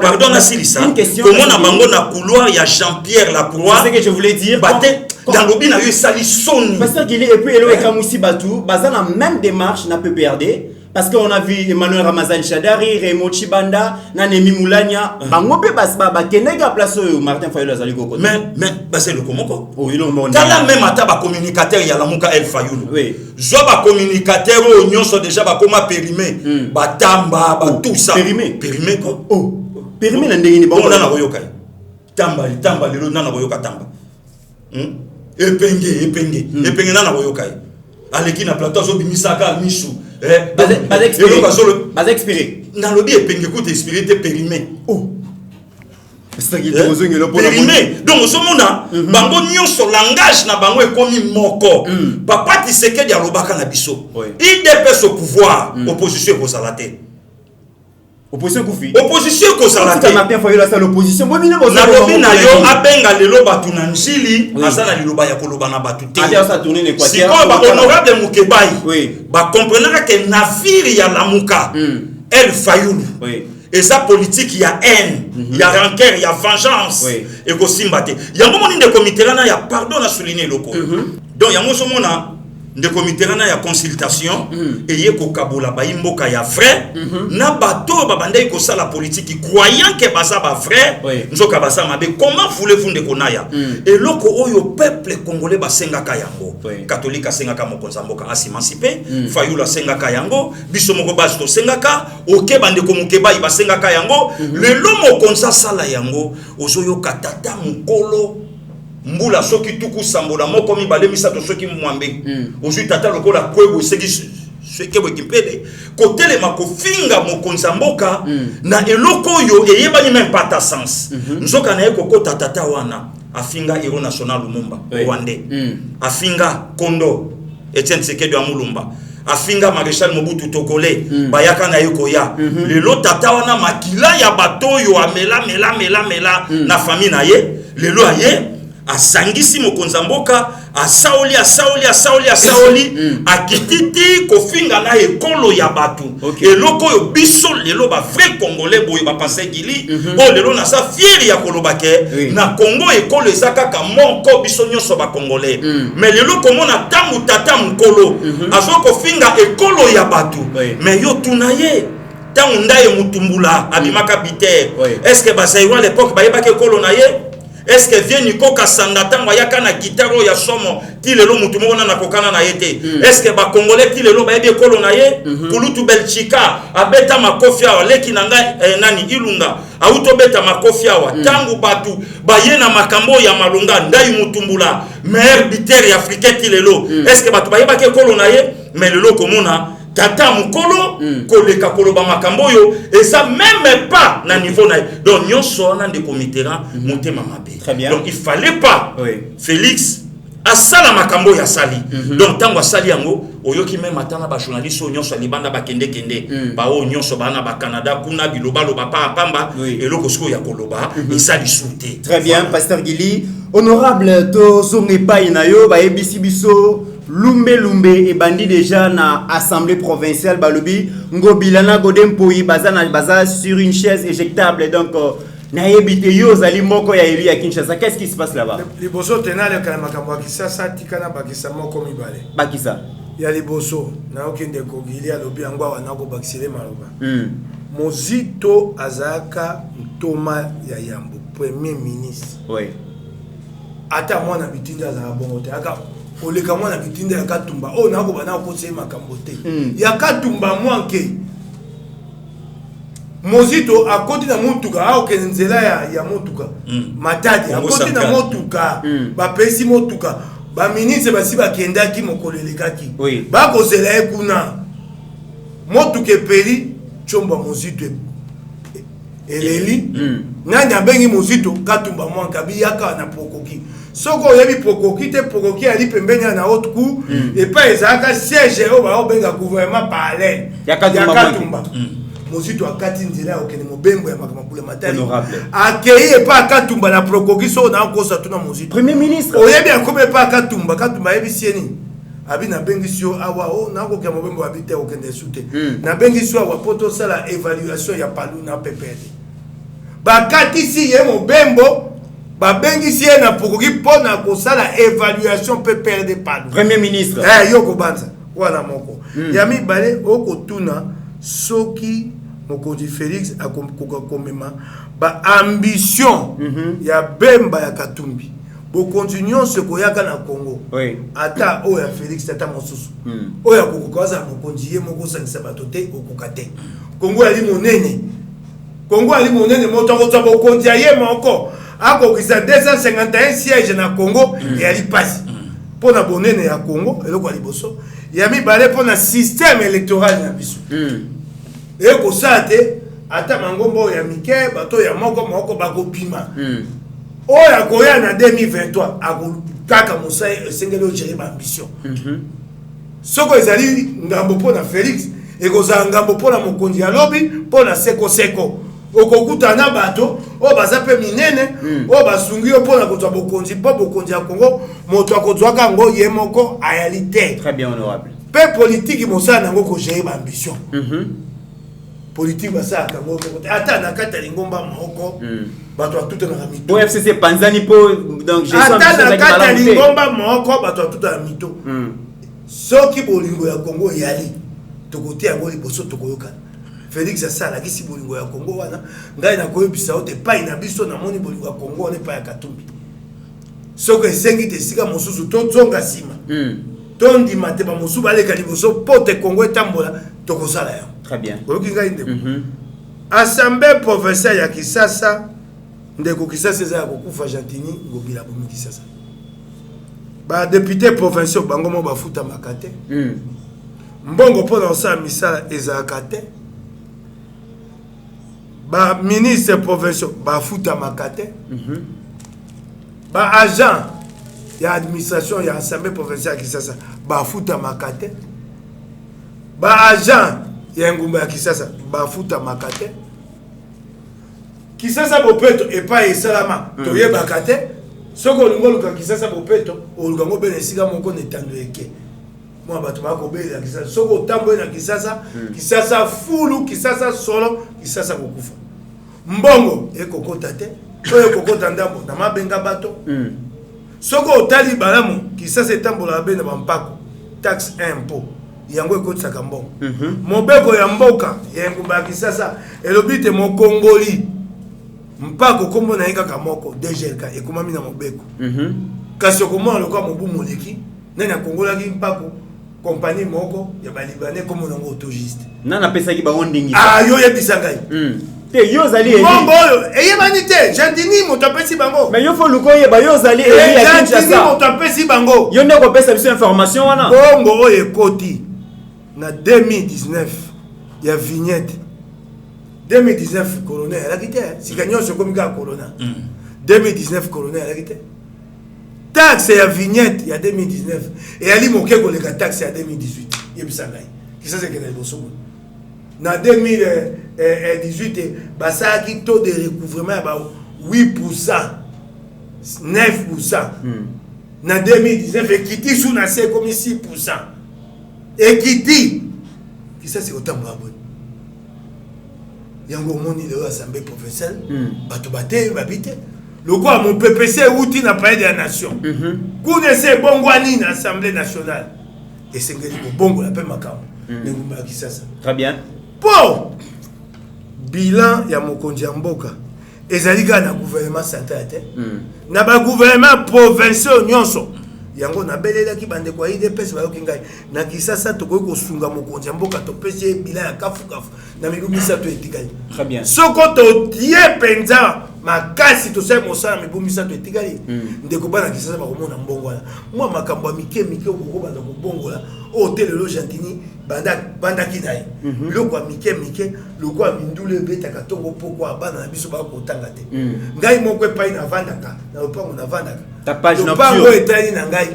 pardon na silisa comment na bango na couloir ya Jean-Pierre Lacroix c'est ce que je voulais dire dans lobi na yo sali soni parce qu'il est et puis elo ekamusi batu bazana même démarche na PPRD Parce qu'on a vu Emmanuel Ramazan Chadari, Raymond Chibanda, Nanemi Moulania, Bangope Basba, Kenega place Martin Fayulu Azali Koko. Mais c'est le Komoko. Oui, le monde. Kala même ataba communicateur ya la muka El Fayulu. Oui. Zoba communicateur oignon sont déjà ba koma périmé. Batamba, ba tout ça. Périmé. Périmé quoi? Oh. Périmé na ndengini bon. On a na boyoka. Tamba lelo na boyoka tamba. Epenge na boyoka. Aleki na plateau zo bimisaka misu. Bas expiré. Dans le bien epenge koute expiré te périmé. Oh. C'est qui périmé. Donc ce monde bango nyonso langage na bango ekomi moko. Papa Tshisekedi alobaka na biso. Il dépasse au pouvoir, opposition ko salate. Opposition koufi. Opposition ko salate. Martin Fayulu ça l'opposition. Moi bino bozo. Na lobi na yo abenga lelo batu na njili, asala liloba ya koloba na batu te. Adia ça tourner l'Équateur. Si ko ba honorable Mukebai. Oui. Ba comprendra que navire ya lamuka. El Fayulu. Oui. Et sa politique, il y a haine, il y a rancœur, il y a vengeance. Et que Simbate. Il y a un moment de comité là, il y a pardon à souligner le coup. Donc il y a un moment de comité là, il y a consultation. Et il y a Kokabola, Baimboka, il y a frère. Na bateau, babande ko ça la politique, croyant que basa ba frère. Nzoka basa mabe. Comment voulez-vous de konaya? Et loko oyo peuple congolais basenga kayango. Catholique asenga ka mokonzamboka asimancipé. Fayulu asenga kayango. Biso moko basi to senga ka. Oke bande ko mukeba ibasenga kayango. Le lomo konza sala yango. Ozoyo katata mukolo. Mbula soki tuku sambola moko mi bale misato soki mwambe. Ozu tata lokola kwebo seki seki bwekipede. Kotele makofinga mokonzamboka na eloko yo eyebani même pas ta sens. Nzoka na eko kota tata wana afinga héros national Lumumba Rwandais. Afinga Kondo Etienne Tshisekedi wa Mulumba. Afinga Maréchal Mobutu Tokole bayaka na yokoya. Lelo tata wana makila ya bato yo amela na famille na ye. Lelo aye asangisi mokonzamboka asaoli akititi kofinga na ekolo ya batu eloko yo biso lelo ba vrai congolais boye ba passer gili o lelo na sa fier ya kolobake na Congo ekolo ezaka ka moko biso nyonso ba congolais mais lelo komona tamu tata mukolo azo kofinga ekolo ya batu mais yo tunaye tangu ndaye mutumbula abimaka biter est-ce que basaïwa à l'époque bayeba ke ekolo na ye. Est-ce que vient Nico Kassanda tango yaka na guitare ya somo ti lelo mutu moko na kokana na yete est-ce que ba congolais ti lelo ba yebi ekolo na ye kulutu belchika abeta makofi awa leki nanga nani ilunga auto beta makofi awa tangu batu ba ye na makambo ya malunga ndai mutumbula meilleur buteur africain ti lelo est-ce que batu ba yeba ke ekolo na ye mais lelo komona tata mukolo koleka koloba makambo yo et ça même pas na niveau na donc nyonso na de komitera motema mabe. Donc il fallait pas Félix asala makambo ya sali donc tango asali yango oyoki même atana ba journaliste nyonso libanda ba kende ba o nyonso bana ba Canada kuna biloba loba pa pamba eloko siko ya koloba isali souté. Très bien pasteur Gili honorable to zongepa inayo ba ebisi biso Lumbe et bandi déjà na assemblée provinciale balobi ngobilana godempoyi baza sur une chaise éjectable donc na yebite yo zali moko ya Eli ya Kinshasa. Qu'est-ce qui se passe là-bas? Liboso tenale kana makambo akisasa tikana bakisa moko mibale. Bakisa. Ya liboso na okende ko Gili alobi angwa wana ko bakisele maloba. Mozito azaka Thomas ya Yambo premier ministre. Oui. Ata mwana bitinda za bongote aka oleka mwana bitinda ya Katumba o nako bana ko sema kambote ya Katumba mwanke Mozito akoti na motuka a okenzela ya motuka matadi akoti na motuka ba pesi motuka ba ministre basi bakendaki mokolelekaki ba kozela ekuna motuka peli chomba Mozito eleli nani abengi Mozito Katumba mwanka biyaka na pokoki soko yebi pokoki te pokoki ali pembeni na haute cour et pas ezaka siège o ba obenga gouvernement palais ya Katumba Mozito akati nzela okene mobembo ya makamabula matali akei et pas Katumba na pokoki so na kosa tuna Mozito premier ministre oyebi akome pas Katumba yebi sieni abi na bengi sio awa o na ko ke mobembo abite okende sute na bengi sio awa poto sala évaluation ya palu na PPD bakati si ye mobembo babengisi ye na pokoki pona kosala évaluation PPRD palu premier ministre yo kobanza wana moko ya mibale okotuna soki mokonzi Félix akokoka komema ba ambition ya Bemba ya Katumbi bokonzi nyonso koyaka na Congo ata oya Félix ata mosusu oya kokoka mokonzi ye moko sangisa bato te okoka te Congo ali monene moto akotsa bokonzi ya ye moko akokisa 251 sièges na Congo yali pasi pona bonene ya Congo eloko ya liboso ya mibale pona système électoral na biso ekosala te ata mangombo ya mike bato ya moko bakopima oyo akoya na 2023 akokaka mosai esengeli ogere baambition soko ezali ngambo mpona Félix ekozala ngambo mpona mokonzi ya lobi mpona sekoseko okokutana bato oyo baza mpe minene oyo basungi yo mpona kozwa bokonzi mpo bokonzi ya Congo moto akozwaka yango ye moko ayali te mpe politiki mosala nango kogere baambition politique basalaka yango ata na kati ya lingomba moko bato atutanaka mito FCC panzani po donc gestion ata na kati ya lingomba moko bato atutanaka mito soki bolingo ya Congo eyali tokotia yango liboso tokoyokana Félix asalakisi bolingo ya Congo wana ngai nakoyebisa yo te epai na biso namoni bolingo ya Congo wana epai ya Katumbi soki esengi te esika mosusu tozonga nsima tondima te bamosusu baleka liboso mpo te Congo etambola tokosala yango. Très bien. Oyoki ngai ndeko assemblée provinciale ya Kisasa ndeko Kisasa eza ya kokufa Jantini ngobila bomi Kisasa badepute provinciaux bango mo bafutamaka te mbongo mpona kosala misala ezalaka te baministre provinciaux bafutamaka te baagent ya administration ya assemblée provinciale ya Kisasa bafutamaka te baagent ya ngumba ya Kisasa bafutamaka te Kisasa bopeto epai esalama toyebaka te soko olingo oluka Kisasa bopeto oluka ngo bene esika moko netando eke mwa bato bakobela Kisasa soko otamboye na Kisasa Kisasa fulu Kisasa solo Kisasa kokufa mbongo ekokota te oyo ekokota ndambo na mabenga bato soko otali balamu Kisasa etambola be na bampako taxe impôt yango ekotisaka mbongo mobeko ya mboka ya ngumba ya Kisasa elobi te mokongoli mpako kombo na kaka moko DGLK ekomami na mobeko kasi okomona lokwa mobu moleki nani akongolaki mpako compagnie moko ya balibane kombo nango autogiste nana pesaki bango ndingi yo yebisa ngai te yo zali mbongo oyo eyebani te Jantini moto apesi bango mais yo fo luko yeba yo zali ya Jantini moto apesi bango yo ndeko pesa biso information wana bongo oyo ekoti na 2019 ya vignette 2019 corona alaki te sika nyonso komi kaka corona 2019 corona alaki te taxe ya vignette ya 2019 eyali moke koleka taxe ya 2018 yebisa ngai Kisasa ekenda liboso na 2018 basalaki taux de recouvrement ya ba 8% 9% na 2019 ekiti su na se komi 6% ekiti Kisasa ekotambola boye yango moni leo assemblée provinciale bato bate babite lokwa mon PPC outi na palais de la nation kuna se bongwani na assemblée nationale esengeli bongo la pe makambo ngumba ya Kisasa. Très bien. Po bilan ya mokonzi ya mboka ezali ka na gouvernement central te na ba gouvernement provincial nyonso yango na belelaki bande kwa IDPS bayoki ngai na Kisasa tokoki kosunga mokonzi ya mboka topesi bilan ya kafu na mibu misato etikali. Très bien. Soko to tie penza makasi to sai mosala mibu misato etikali ndeko bana Kisasa bakomona mbongo wana mwa makambo ya mike okoko banda kobongola o telelo Jantini banda kidai biloko ya mike loko ya mindule ebetaka tongo pokwa bana na biso bakotanga te ngai moko epai na vandaka na lopango na vandaka lopango etali na ngai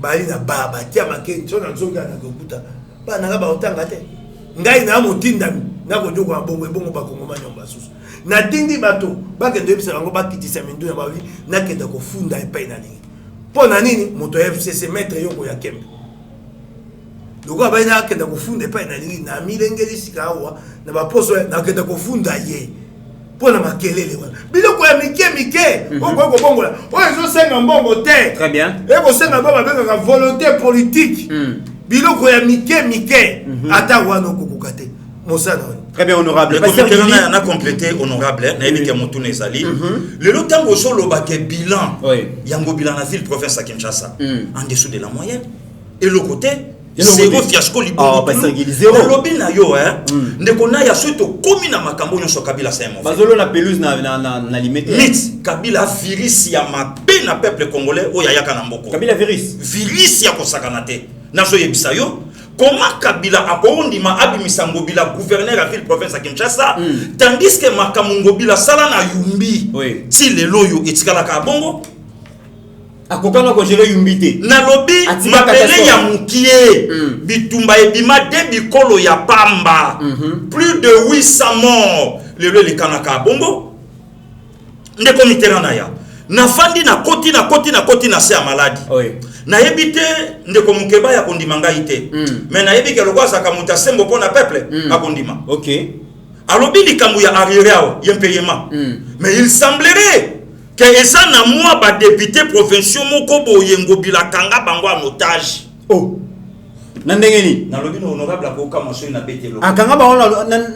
bali na baba tia makeni so na nzonga na kokuta bana nga baotanga te ngai na motindami na kodoko ya bongo ebongo bakongoma nyomba susu na tindi bato bakende yebisa bango bakitisa mindu na babi nakenda kofunda epai na lingi mpo na nini moto ya FCC maître yoko ya kembe loko abaina akenda kofunda epai na lingi na milengeli sika awa na baposo nakenda kofunda ye mpo na makelele wana biloko ya mike okoki kobongola oyo ezosenga mbongo te. Très bien. ekosenga ngo babengaka volonté politique biloko ya mike ata wana okokoka te mosala wana. Très bien, honorable. Le comité on a complété honorable nayebi ke motu nezali le lotango soloba ke bilan yango bilan na ville province à Kinshasa en dessous de la moyenne et le côté zéro fiasco libo zéro lobby na yo ndeko na ya surtout komi na makambo nyonso Kabila c'est mon bazolo na pelouse na limité mit Kabila virus ya mabe na peuple congolais oya yaka na mboko Kabila virus ya kosakana te nazo yebisa yo. Comment Kabila a bondima abimisa Ngobila gouverneur à ville province à Kinshasa tandis que Ngobila sala na yumbi ti lelo yo etikala ka bongo akokana ko gérer yumbi te na lobby mabele ya mukie bitumba ebima de bikolo ya pamba plus de 800 morts lelo le kanaka bongo ndeko miterana ya na fandi na koti na se ya maladi na yebite ndeko mukeba ya kondima ngai te mais na yebike lokwa saka muta sembo pona peuple akondima alobi likambu ya arrière yempeyema mais il semblerait que eza na moi ba député provinciaux moko boye Ngobila kanga bango en otage na ndengeni na lobi no honorable akoka moso na betelo akanga bango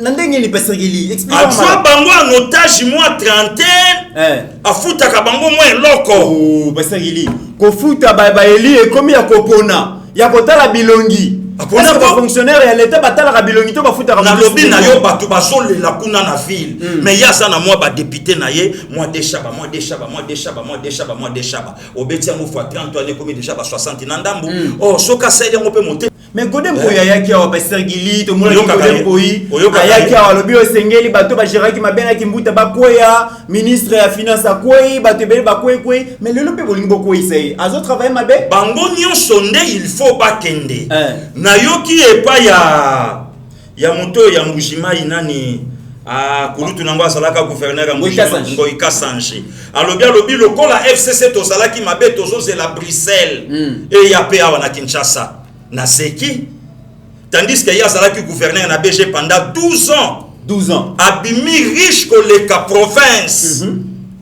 na ndengeni pesegili explique-moi bango en otage moi trentaine afutaka bango moi loko pesegili kofuta ba eli e komi ya kopona ya kotala bilongi apona ba fonctionnaire ya l'état batala ka bilongi to bafuta ka na lobi na yo batu basole la kuna na ville mais ya ça na moi ba député na ye moi déchaba obeti yango fois 30 ans komi déjà ba 60 na ndambu soka sele ngo pe monter mais godem ko ya yaki wa pesegili to mona godem ko yi ayaki wa lobi o sengeli bato ba géraki mabena ki mbuta ba koya ministre ya finance akoyi bato be ba koyi mais le lope bolingo ko yi azo travailler mabe bango nyonso nde il faut ba kende na yoki epa ya moto ya Mbujima inani kulutu nango asalaka gouverneur ya Mbujima Ngoi Kasanji alobi lokola FCC to salaki mabe tozo la Bruxelles et ya pe awa na Kinshasa na seki tandis que ya salaki gouverneur na BG pendant 12 ans abimi riche koleka province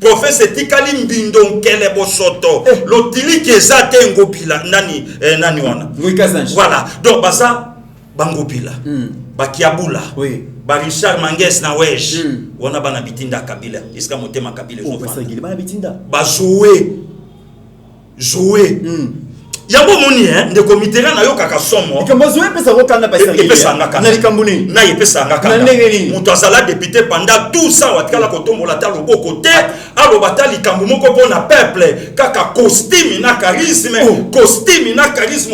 province etikali mbindo kele bosoto lotili kezate Ngobila nani wana Ngoi Kasanji voilà donc baza bangobila bakiabula ba Richard Manges na wesh wana bana bitinda Kabila iska motema Kabila zo fanda bana bitinda ba jouer yango moni nde comité na yo kaka somo kambo zoe pesa ko kanda pesa na likambuni na yepesa ngaka muto azala député pendant 12 ans watkala kotombola ta loboko te alobata likambu moko pona peuple kaka costume na charisme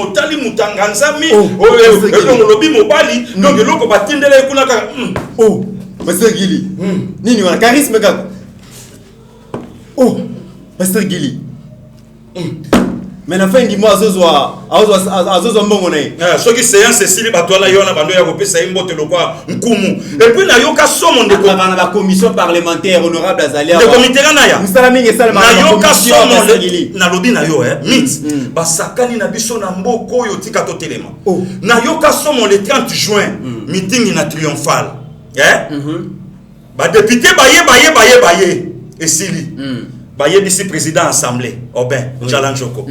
otali mutanganzami lobi mobali donc loko batindele kuna kaka Pasteur Gili nini wana charisme kaka Pasteur Gili mais na fin du mois azozo mbongo na soki séance esili batwala yona bando ya kopesa imbote lokwa nkumu et puis na yoka somo ndeko na ba commission parlementaire honorable azalia de comité na ya msala mingi sala na yoka somo na lobi na yo mit basakani na biso na mboko oyo tika to telema na yoka somo le 30 juin meeting na triomphal ba député baye esili baye bisi président assemblée Obin Jalanjoko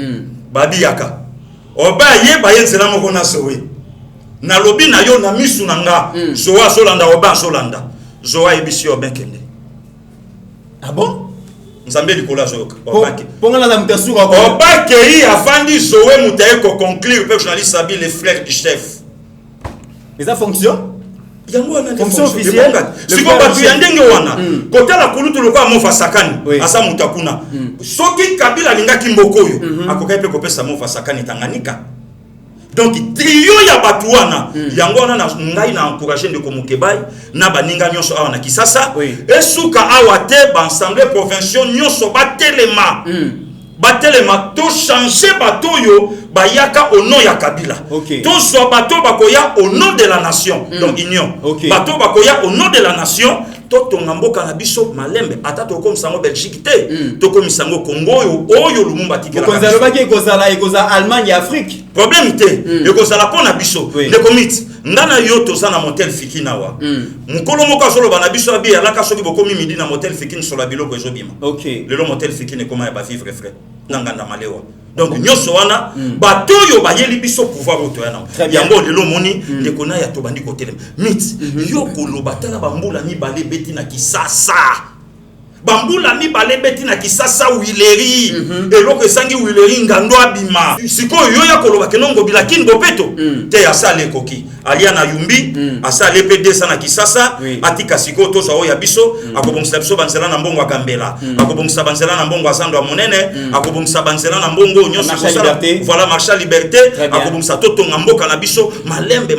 babiyaka Obin baye nzela moko na sowe na lobi na yo na misu nanga zoa solanda Obin solanda zoa ebisi Obin kende bon nzambe likola zoka ponga na mtasuka ko Obin kei afandi zoe mutaye ko conclure pe journaliste Sabi les frères du chef les fonction yango wana fonction officielle siko batu ya ndenge wana kotala kulutu lokwa mofa sakani asa mutakuna soki Kabila lingaki mboko yo akokai pe kopesa mofa sakani Tanganyika donc trio ya batu wana yango wana na ngai na encourager ndeko Mukebai na baninga nyonso awa na Kisasa esuka awa te ba assemblée provinciale nyonso batelema to changer bato yo bayaka au nom ya Kabila to so bato bakoya au nom de la nation donc union bato bakoya au nom de la nation to tongamboka na biso malembe ata to comme sango Belgique te to comme sango Congo oyo lumumba tikela ko zaloba ke kozala Allemagne ya Afrique problème te ekozala pona biso le comité ngana yo to sana motel fikina wa mukolo moko solo bana biso abi alaka soki bokomi midi na motel fikini sur la biloko ezobima le motel fikini comment va vivre frère nanganda malewa. Donc nyonso wana bato yo bayeli biso pouvoir otoyana. Yango lelo moni lekona ya tobandi kotelema. Mit yo koloba tala bambula ni balé beti na kisasa. Bambula mi balé beti na kisasa wileri eloko esangi wileri ngando abima siko yo ya koloba kenongo bilakini bopeto te ya sale koki alia na yumbi asale P200 na kisasa atika siko to zo ya biso akobongisa biso banzela na mbongo akambela akobongisa banzela na mbongo asando monene akobongisa banzela na mbongo nyonso kosala voilà marcha liberté akobongisa toto ngamboka na biso malembe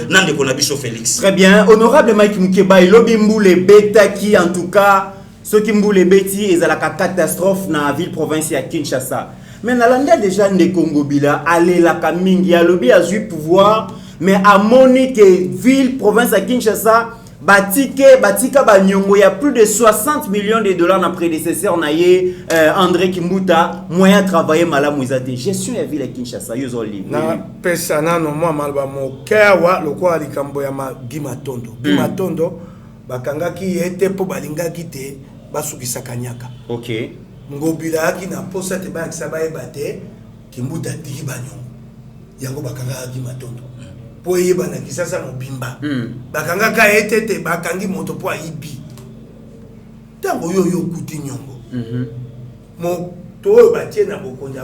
nande ko na biso Félix. Très bien, honorable Mike Mukeba elobi mbule beta qui en tout cas ceux qui mboule beti ezalaka catastrophe na la ville province ya Kinshasa. Mais nalanda déjà ne Congo bila aller la kamingi ya lobi a eu pouvoir mais à moni que ville province ya Kinshasa batika banyongo ya plus de 60 millions de dollars na prédécesseur na ye André Kimbuta moyen travailler malamu ezate gestion ya ville ya Kinshasa yozoli na pesa nano mwa malba mo kawa lokwa likambo ya Gimatondo Gimatondo bakangaki ete po balingaki te basukisa kanyaka. OK. Ngobila aki na posa te ba kisaba ebate Kimbuta tiki banyongo. Yango bakanga Gimatondo. Po yeba na kisasa mobimba. Bakanga ka ete te bakangi moto po ibi. Tango yo kuti nyongo. Mo to batie na bokonja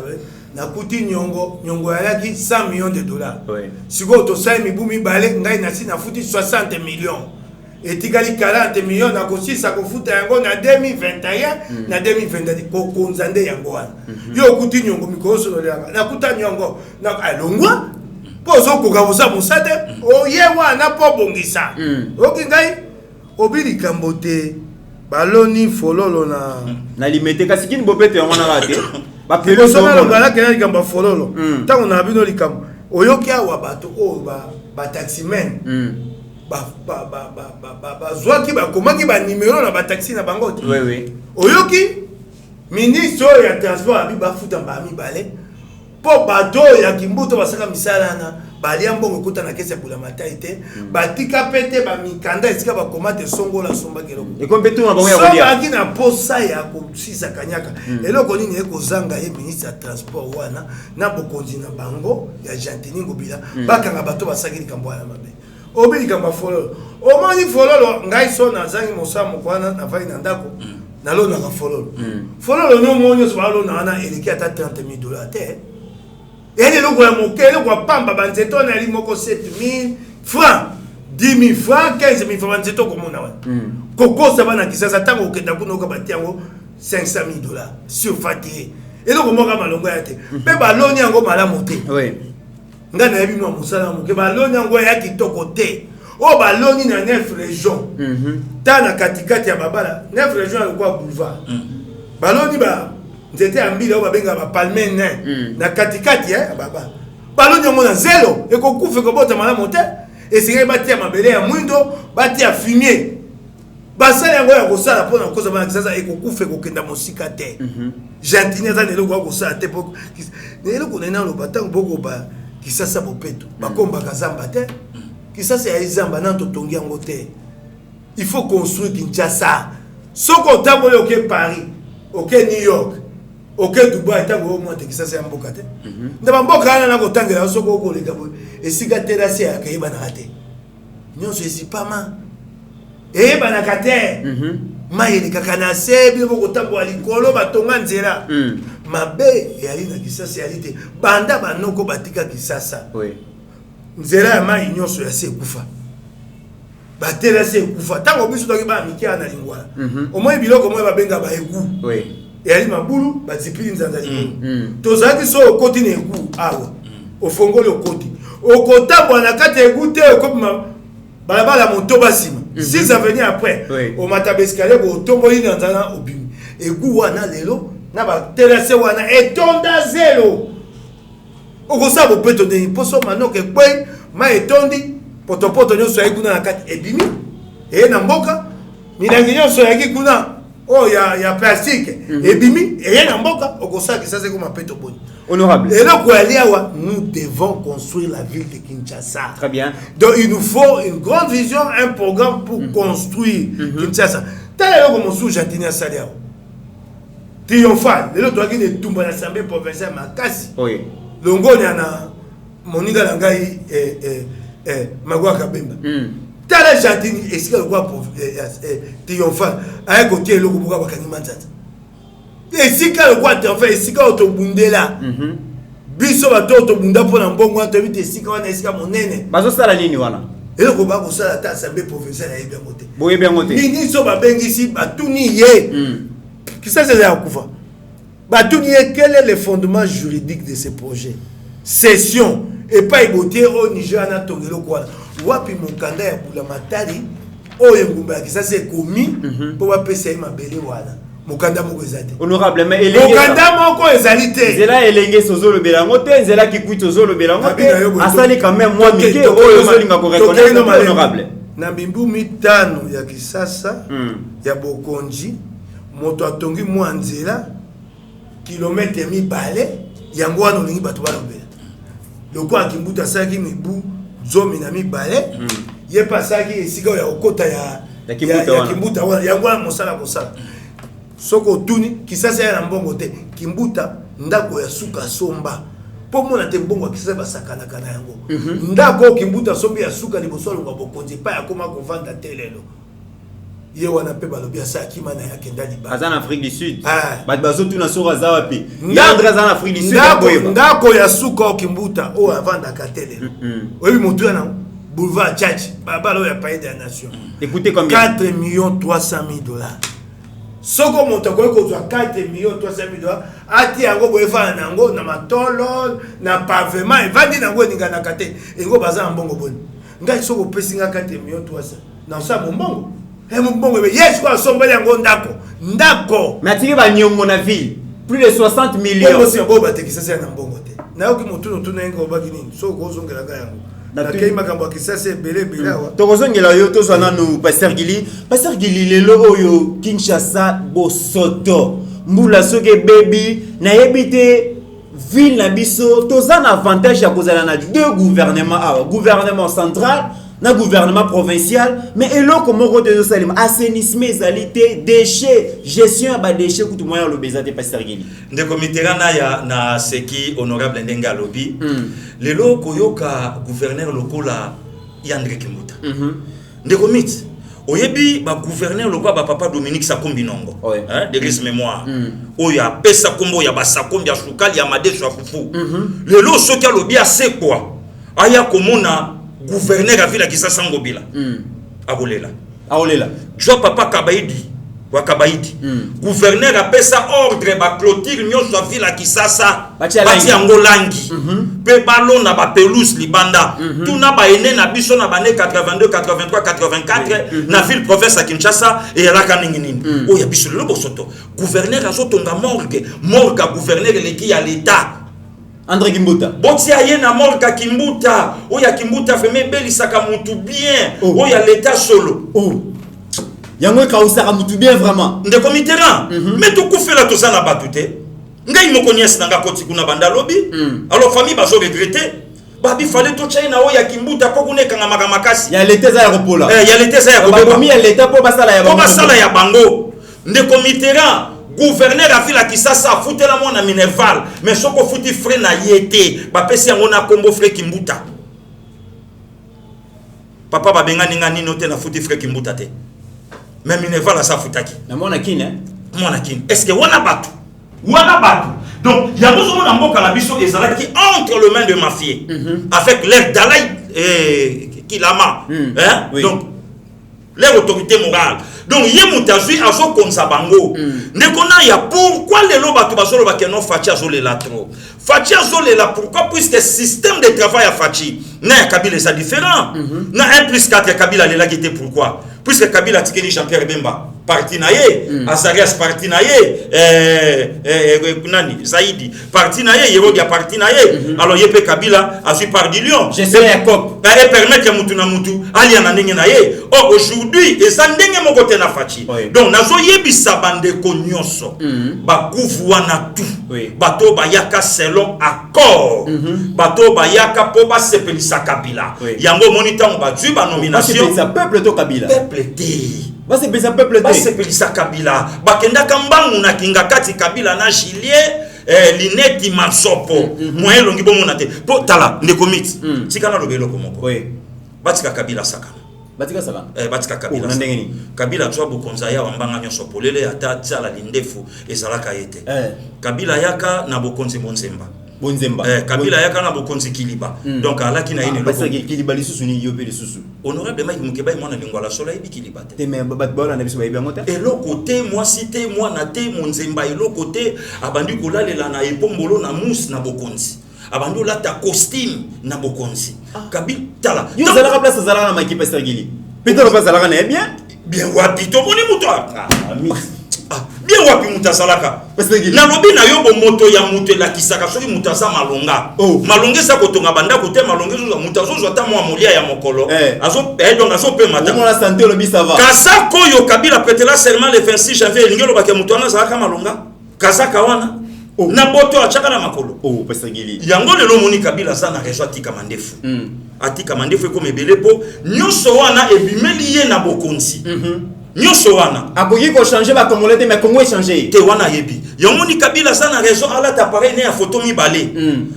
na kuti nyongo yaki 100 millions de dollars. Ouais. Siko to sai mibumi bale ngai na si na futi 60 millions. Et tikali 40 millions na kosisa kofuta yango na 2021 na 2022 ko konzande yango wana yo kuti nyongo mikoso lolanga na kuta nyongo na alongwa pozo ko gabusa musate o ye wana po bongisa okingai obili kambote baloni fololo na limete kasi kini bopeto yango na rate ba pelo sona ngala kena likamba fololo tango na bino likambo oyoki awa bato o ba taximen zwaki bakomaki ba numéro na ba taxi na bango. Oui. Oyoki ministre ya transport abi bafuta ba mibale po bato ya Kimbuto basaka misala na bali ambongo kuta na kesa bula mataite batika pete ba mikanda esika ba komate songola somba keloko. Et comme tout na bango ya kodia. Soba akina posa ya kusisa kanyaka. Eloko nini eko zanga ye ministre ya transport wana na bokonzi na bango ya Gentini Ngobila bakanga bato basaki likambo ya mabe. Obi kamba fololo omoni fololo ngai so na zangi mosamu kwana na vai na ndako na lo na fololo fololo no monyo so balo na na eleki ata 30 000 $ te ele lo kwa mokele kwa pamba banzeto na limoko 7 000 francs 10 000 francs 15 000 francs banzeto komona wa kokosa bana kisasa tango okenda kuno ka batiango 500 000 $ sur fatigué ele ko moka malongo ya te pe baloni yango malamu te. Oui. Nga na yebi mwa musala moke baloni yango ya kitoko te o baloni na 9 régions ta na katikati ya babala 9 régions ya kwa boulevard baloni ba nzete ya mbila o babenga ba palme na katikati ya babala baloni yango na zelo ekokufa ekobota malamu te esingai batia mabele ya mwindo batia fumier basala yango ya kosala mpona koza bana kisasa ekokufa ekokenda mosika te Gentini eza na eloko ya kosala te po na eloko na ina loba ntango boko ba kisasa bopeto bakomba kazamba te kisasa ya izamba na totongi yango te il faut construire Kinshasa soko tambole oke Paris oke New York oke Dubai tango mo te kisasa ya mboka te ndaba mboka ana na kotangela soko okoleka bo esika terasi ya kayeba na te nyonso esipama eba na kate maili kakana sebi boko tambo alikolo batonga nzela mabe yali na kisasa yali te banda banoko batika kisasa. Oui. Nzela ya mai nyonso ya se kufa batela se kufa tango biso toki ba mikia na lingwala omoi biloko moi babenga ba egu. Oui. Yali mabulu bazipili nzanza likolo tozaki so okoti na egu awa ofongoli okoti okotambo na kati egu te okopima balabala moto basima 6 avenue après au matabe escalier ko tomboli na nzana obimi egu wana lelo na ba terase wana etonda zelo okosa bo peto de poso manoke kwe ma etondi potopoto nyoso ya kuna na kati ebimi na mboka milangi nyoso ya kuna o ya plastique ebimi na mboka okosa kisasa ko mapeto boni. Honorable. Et là, nous devons construire la ville de Kinshasa. Très bien. Donc, il nous faut une grande vision, un programme pour construire Kinshasa. T'as l'air comme sous Gentini à Saliao. triomphal lelo toaki ne tumba na assemblée provinciale makasi oui longo na moninga na ngai Magwa Kabemba tala jardini esika lokwa triomphal aya kotie eloko boka bakangi manzata esika lokwa triomphal esika otobundela biso bato otobunda mpona mbongo wana toyebi te esika wana esika monene bazosala nini wana eloko bakosala ta assemblée provinciale ayebi yango te boyebi yango te nini so babengisi batuni ye kisasa eza ya kufa batuni ye quel est le fondement juridique de ce projet session epai botie au Niger na tongelo kwa wapi mokanda ya Bulamatari oyo ngumba ya kisasa ekomi po bapesa ye mabele wana mokanda moko ezate honorable mais mokanda moko ezali te zela elenge sozolo belango te zela kikuito zolo belango te asali quand même moi mike oyo zolinga ko reconnaître honorable na mbimbu mitano ya kisasa ya bokonji moto atongi mwa nzela kilometre mibale yango wana olingi bato balobela loko akimbuta asaki mibu zomi na mibale ye pasaki esika ya okota ya kimbuta wana yango wana mosala kosala soko tuni kisasa ya mbongo te kimbuta ndako ya suka somba po mona te mbongo kisasa basakana kana yango ndako kimbuta sombi ya suka liboso longa bokonzi pa yakoma kovanda telelo ye wana pe balobi asaki mana ya kenda liba azana Afrique du Sud bat bazotu na sora za wapi yandra za Afrique du Sud ndako ya suka okimbuta o avanda katelelo oyebi motu na boulevard Church babalo ya pays de la nation écoutez combien 4,300,000 $. Soko monta ko kozwa 4,300,000 $. Ati yango boefana nango na matolo na pavement evandi nango eninga na kate engo baza mbongo boni ngai soko pesinga 4,300,000 na sa mbongo mbongo be yes kwa sombele yango ndako matiki ba nyongo na ville plus de 60 millions bongo si yango batekisa na mbongo te na yoki motu no ngo baki nini soko ozongela ga yango na kei makambo kisasa bele awa tokozongela yo tozana no Pasteur Gili lelo oyo Kinshasa bosoto mbula soke baby na yebite ville na biso tozana avantage ya kozala na deux gouvernements awa gouvernement central na gouvernement provincial mais eloko moko de salim assainissement ezalité déchets gestion ba déchets kutu moya lo bezate Pasteur Gili ndeko miterana ya na seki honorable ndenga lobby lelo koyoka gouverneur lokola Yandre Kimbuta ndeko mit oyebi ba gouverneur lokola ba papa Dominique Sakombi Nongo de grise mémoire oya pesa kombo ya ba Sakombi ya Shukali ya Madesho Fufu lelo soki alobi asekwa aya komona gouverneur a ville Kisasa Ngobila aolela jo papa Kabaidi wa Kabaidi gouverneur a pesa ordre ba clôture nyonso a ville Kisasa bati angolangi pe balo na ba pelouse libanda tuna ba ene na biso na bane 82 83 84 na ville province ya Kinshasa et la kaningini o ya biso le bosoto gouverneur azotonga morgue gouverneur leki ya l'état André Kimbuta boti aye na morga Kimbuta oya Kimbuta vraiment belisaka mutu bien oya l'état solo yango ka usaka mutu bien vraiment ndeko mitera mais to kufela to sana batute ngai moko nyesi nanga koti kuna banda lobby alors famille bazo regretter babi fallait to chaina oya Kimbuta ko kuneka ngama makasi ya l'état za aéroport ya l'état za aéroport ba mi ya l'état po basala ya bango ndeko mitera gouverneur a ville Kisasa futela mona Minerval mais soko futi frère na yete ba pesi yango na kombo frère Kimbuta papa ba bengani ngani note na futi frère Kimbuta te mais Minerval sa futaki na mona kine est-ce que wana batu donc yango zo mona mboka na biso ezalaki entre les mains de mafieux avec l'air Dalai Kilama donc les autorités morales donc ye mutazui azo konza bango ndekona ya pourquoi lelo batu basolo bakeno Fachi azolela trop Fachi azolela pourquoi puisque système de travail à Fachi na Kabila c'est différent na 1+4 Kabila lela qui était pourquoi puisque Kabila tikeli Jean-Pierre Bemba parti naye Azarias parti naye nani Zaidi parti naye Yerodia parti naye alors yepe Kabila azu par du lion je sais ya cop et permettre mutu na mutu ali na ndenge naye aujourd'hui ezandenge moko te na Fachi donc nazo yebisa bande ko nyonso ba kuvuana tout bato bayaka selon accord bato bayaka po ba sepelisa Kabila yango monitango ba dju ba nomination peuple to Kabila peuple te basepelisa peuple te basepelisa Kabila bakendaka mbangu na kinga kati Kabila na Julien lineti masopo moyen longi bomona te po tala ndeko miti tikana lobelo komoko batika Kabila sakana batika sakana batika Kabila ndengeni Kabila twa bokonza ya wambanga nyonso polele ata tsala lindefu ezalaka yete Kabila yaka na bokonzi monzemba Kabila yaka na bokonzi Kiliba donc alaki na ine loko Kiliba lisusu ni yope lisusu honorable Mike Mukeba mwana lingwa la sola ibi Kiliba te mais batbola na biso ba ibango te et le côté moi cité moi na te monzemba et le côté abandi kolalela na epombolo na mousse na bokonzi abandi la ta costume na bokonzi Kabila tala yo zalaka place zalaka na makipe Pasteur Gili peut-être pas zalaka na bien wapi to moni muto bien wapi mutasalaka Pasteur Gili na lobi na yo moto ya muto la kisaka soki mutasa malonga malonga sa kotonga banda kote malonga zo mutazo ta mo amolia ya mokolo azo donc azo pe mata on la santé lobi ça va kasako yo Kabila petela seulement le 26 janvier lingelo ba ke mutana zalaka malonga kasaka wana na boto achaka na makolo Pasteur Gili yango lelo moni Kabila sana rezo atika mandefu atika mandefu ko mebele po nyonso wana ebimeli ye na bokonzi nyonso wana akoki ko changer ba congolais te mais Congo est changé te wana yebi yamoni Kabila sana raison ala ta pareil ne ya photo mi balé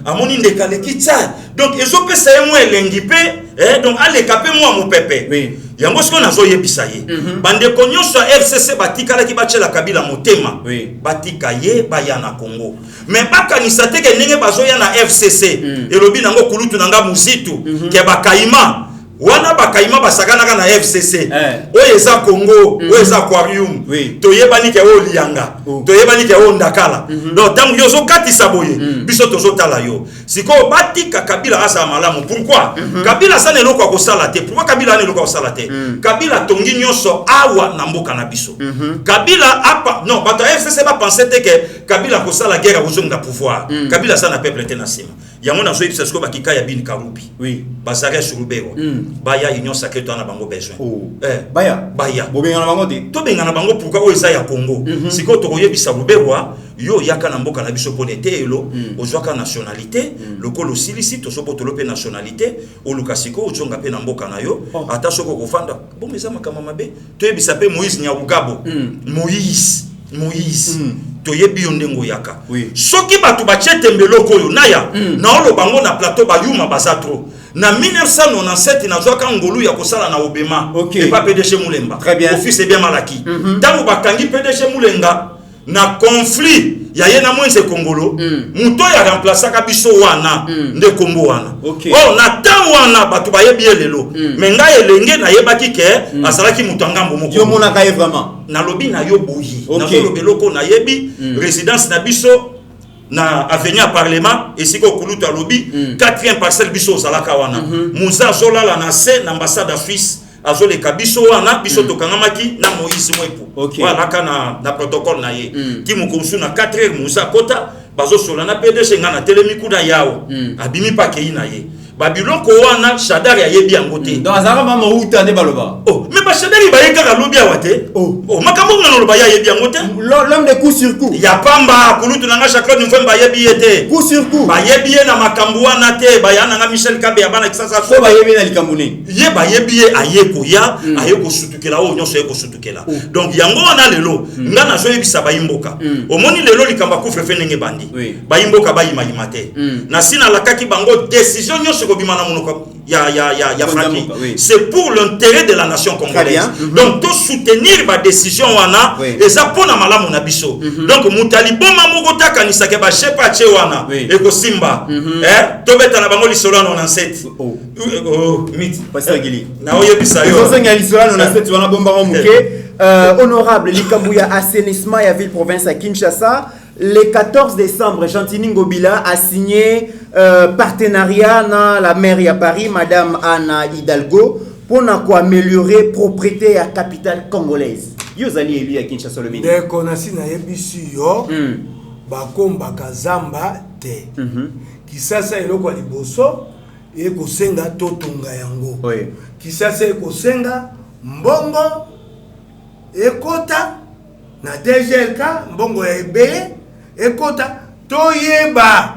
amoni ndekale kitsa donc ezo pesa ye mo elengi pe donc ale kapé mo mo pepe yango siko nazo yebisa ye bande konyonso FCC batikala ki bachela Kabila motema batika ye baya na Congo mais bakanisa te ke ndenge bazo ya na FCC elobi nango kulutu nanga musitu ke bakaima wana bakaima basakanaka na FCC oyo eza Congo oyo eza aquarium toyebani ke oyo lianga toyebani ke oyo ndakala donc tango yo zo katisa boye biso tozo tala yo siko batika Kabila asa malamu pourquoi Kabila sana eloko akosala te pourquoi Kabila ana eloko akosala te Kabila tongi nyonso awa na mboka na biso Kabila apa non bato FCC ba penser te ke Kabila kosala guerre kozonga pouvoir Kabila sana peuple te na sima yango na zo yebisa siko bakika ya bin Karubi bazare sur Lubero baya union sacrée to na bango besoin baya bobengana bango te to bengana bango pourquoi o eza ya Congo siko to koyebisa Lubero yo yaka na mboka na biso ponete elo ozwaka nationalité lokolo silisi to sopo tolope nationalité o lukasiko ozonga pe na mboka na yo ata soko kofanda bon meza makama mabe to yebisa pe Moïse Nyarugabo Moïse toyebi yo ndengo yaka soki batu bachete mbeloko yo naya na olo bango na plateau bayuma bazatro na 1997 nazwaka ngolu ya kosala na Obema et pas PDG Mulemba office bien malaki tango bakangi PDG Mulenga na conflit ya yena mwenze Kongolo muto ya remplaçaka biso wana nde kombo wana na tan wana batu bayebi lelo menga elenge na yebaki ke asalaki mutangambo moko yo mona ka vraiment na lobi na yo boyi na lobeloko na yebi résidence na biso na avenir parlement esiko kuluta lobi 4e parcelle biso zalaka wana muza zolala na se na ambassade Suisse azole kabiso wana biso tokangamaki na Moïse Mwepu voilà kana na protocole na ye ki mukonsu na 4h muza kota bazo sola na PDG ngana telemi kuda yao abimi pa kei na ye babiloko wana Shadari ayebi yango te donc azaka mama uta nde baloba mais ba Shadari bayeka lobi awate makambo ngana loba yebi yango te l'homme de coup sur coup ya pamba kulutu nanga Jacques Nufemba yebi yete coup sur coup bayebi na makambo wana te bayana nga Michel Kabe ya bana kisasa so bayebi na likambune ye bayebi ayeko ya ayeko sutukela o nyonso ayeko sutukela donc yango wana lelo ngana zo yebisa bayimboka omoni lelo likamba kufefe ndenge bandi bayimboka bayima yimate na sina lakaki bango décision nyonso kobima na monoko ya Francky c'est pour l'intérêt de la nation congolaise donc to soutenir ba décision wana et ça pona malamu na biso donc mutali boma moko takanisa ke ba shepa che wana eko simba to beta na bango lisolo na 97 mit Pasteur Gili na oyebisa yo so senga lisolo na 97 wana bomba muke honorable Likambuya assainissement ya ville province à Kinshasa. Le 14 décembre, Gentini Ngobila a signé partenariat dans la mairie à Paris, Madame Anna Hidalgo, pour améliorer la propriété à la capitale congolaise. Vous allez élu à Kinshasa le ministre. Dès qu'on a signé yo, bakomba kazamba te. Kisasa eloko liboso e kosenga totunga yango. Kisasa e kosenga mbongo ekota na DGLK mbongo ya ebele ekota toyeba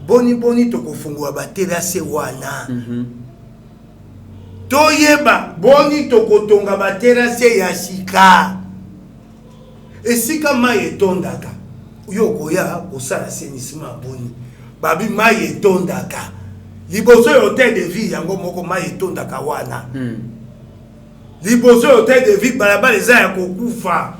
boni tokofungwa ba terrasse wana toyeba boni tokotonga baterase ya sika esika mai etondaka yo koya kosala assainissement boni babi mai etondaka liboso ya hôtel de ville yango moko mai etondaka wana liboso ya hôtel de ville balabala eza ya kokufa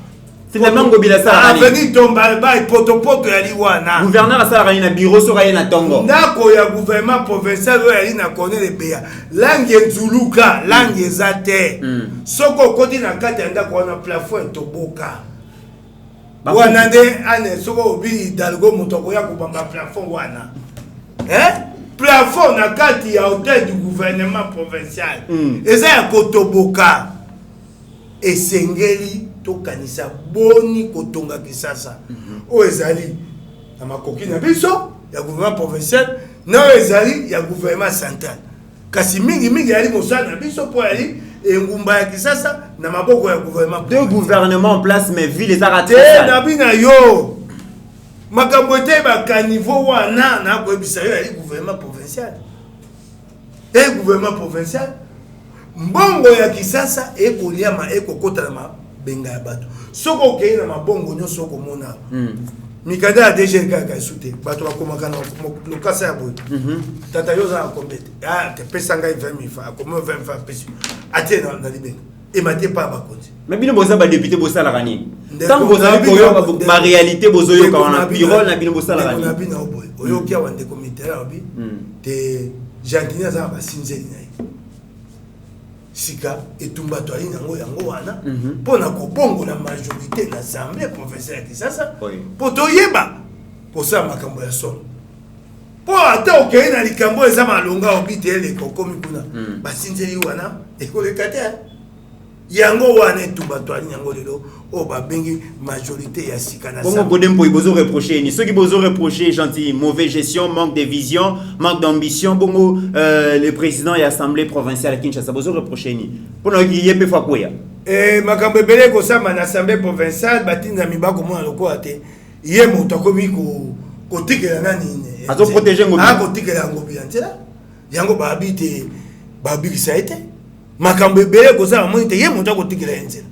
finalement ngobila sala aveni tomba ba poto ya liwana gouverneur asala na bureau so na tongo ndako ya gouvernement provincial oyo yali na Corneille Beya langue nzuluka langue ezate soko koti na kati ya ndako wana plafond toboka wana nde ane soko obi Hidalgo moto akoya kobamba plafond wana plafond na kati ya hôtel du gouvernement provincial eza ya kotoboka esengeli tokanisa boni kotonga Kisasa o ezali na makoki na biso ya gouvernement provincial na ezali ya gouvernement central kasi mingi yali mosala na biso po yali engumba ya Kisasa na maboko ya gouvernement deux gouvernements en place mais ville les aratés na bina yo makambo ete ba niveau wana na ko ebisa yo yali gouvernement provincial gouvernement provincial mbongo ya Kisasa ekoliama ekokota na benga ya bato soko okei na mabongo nyonso komona mikanda ya DG kaka esute bato bakomaka na lokasa ya boye tata yo za kombete te pesa ngai 20,000 francs comme 20 francs pesi atie na libenga emate pa bakonzi mais bino boza ba député bosala kanini tant boza koyoka ba réalité bozoyoka wana bureau na bino bosala kanini na bino boye oyoki ya wande comité ya obi te Jantini za basinzeli na sika etumba to ali nango yango wana pona kobongo na majorité na assemblée provinciale ya Kisasa po toyeba posa makambo ya solo po ata okei na likambo eza malonga obitele kokomi kuna basinzeli wana ekoleka te yango wana etumba to ali yango lelo o babengi majorité ya sika na bongo godempo ibozo reprocher ni ceux qui bozo reprocher gentil mauvaise gestion manque de vision manque d'ambition bongo le président et assemblée provinciale à Kinshasa bozo reprocher ni pour na yepe fa koya makambo belé ko sama na assemblée provinciale batinda mibako mona lokola te ye moto akomi ko tikela nani azo protéger ngobila ko tikela ngobila ntela yango babite babikisa ete makambo belé ko sama monite ye moto akotikela enzela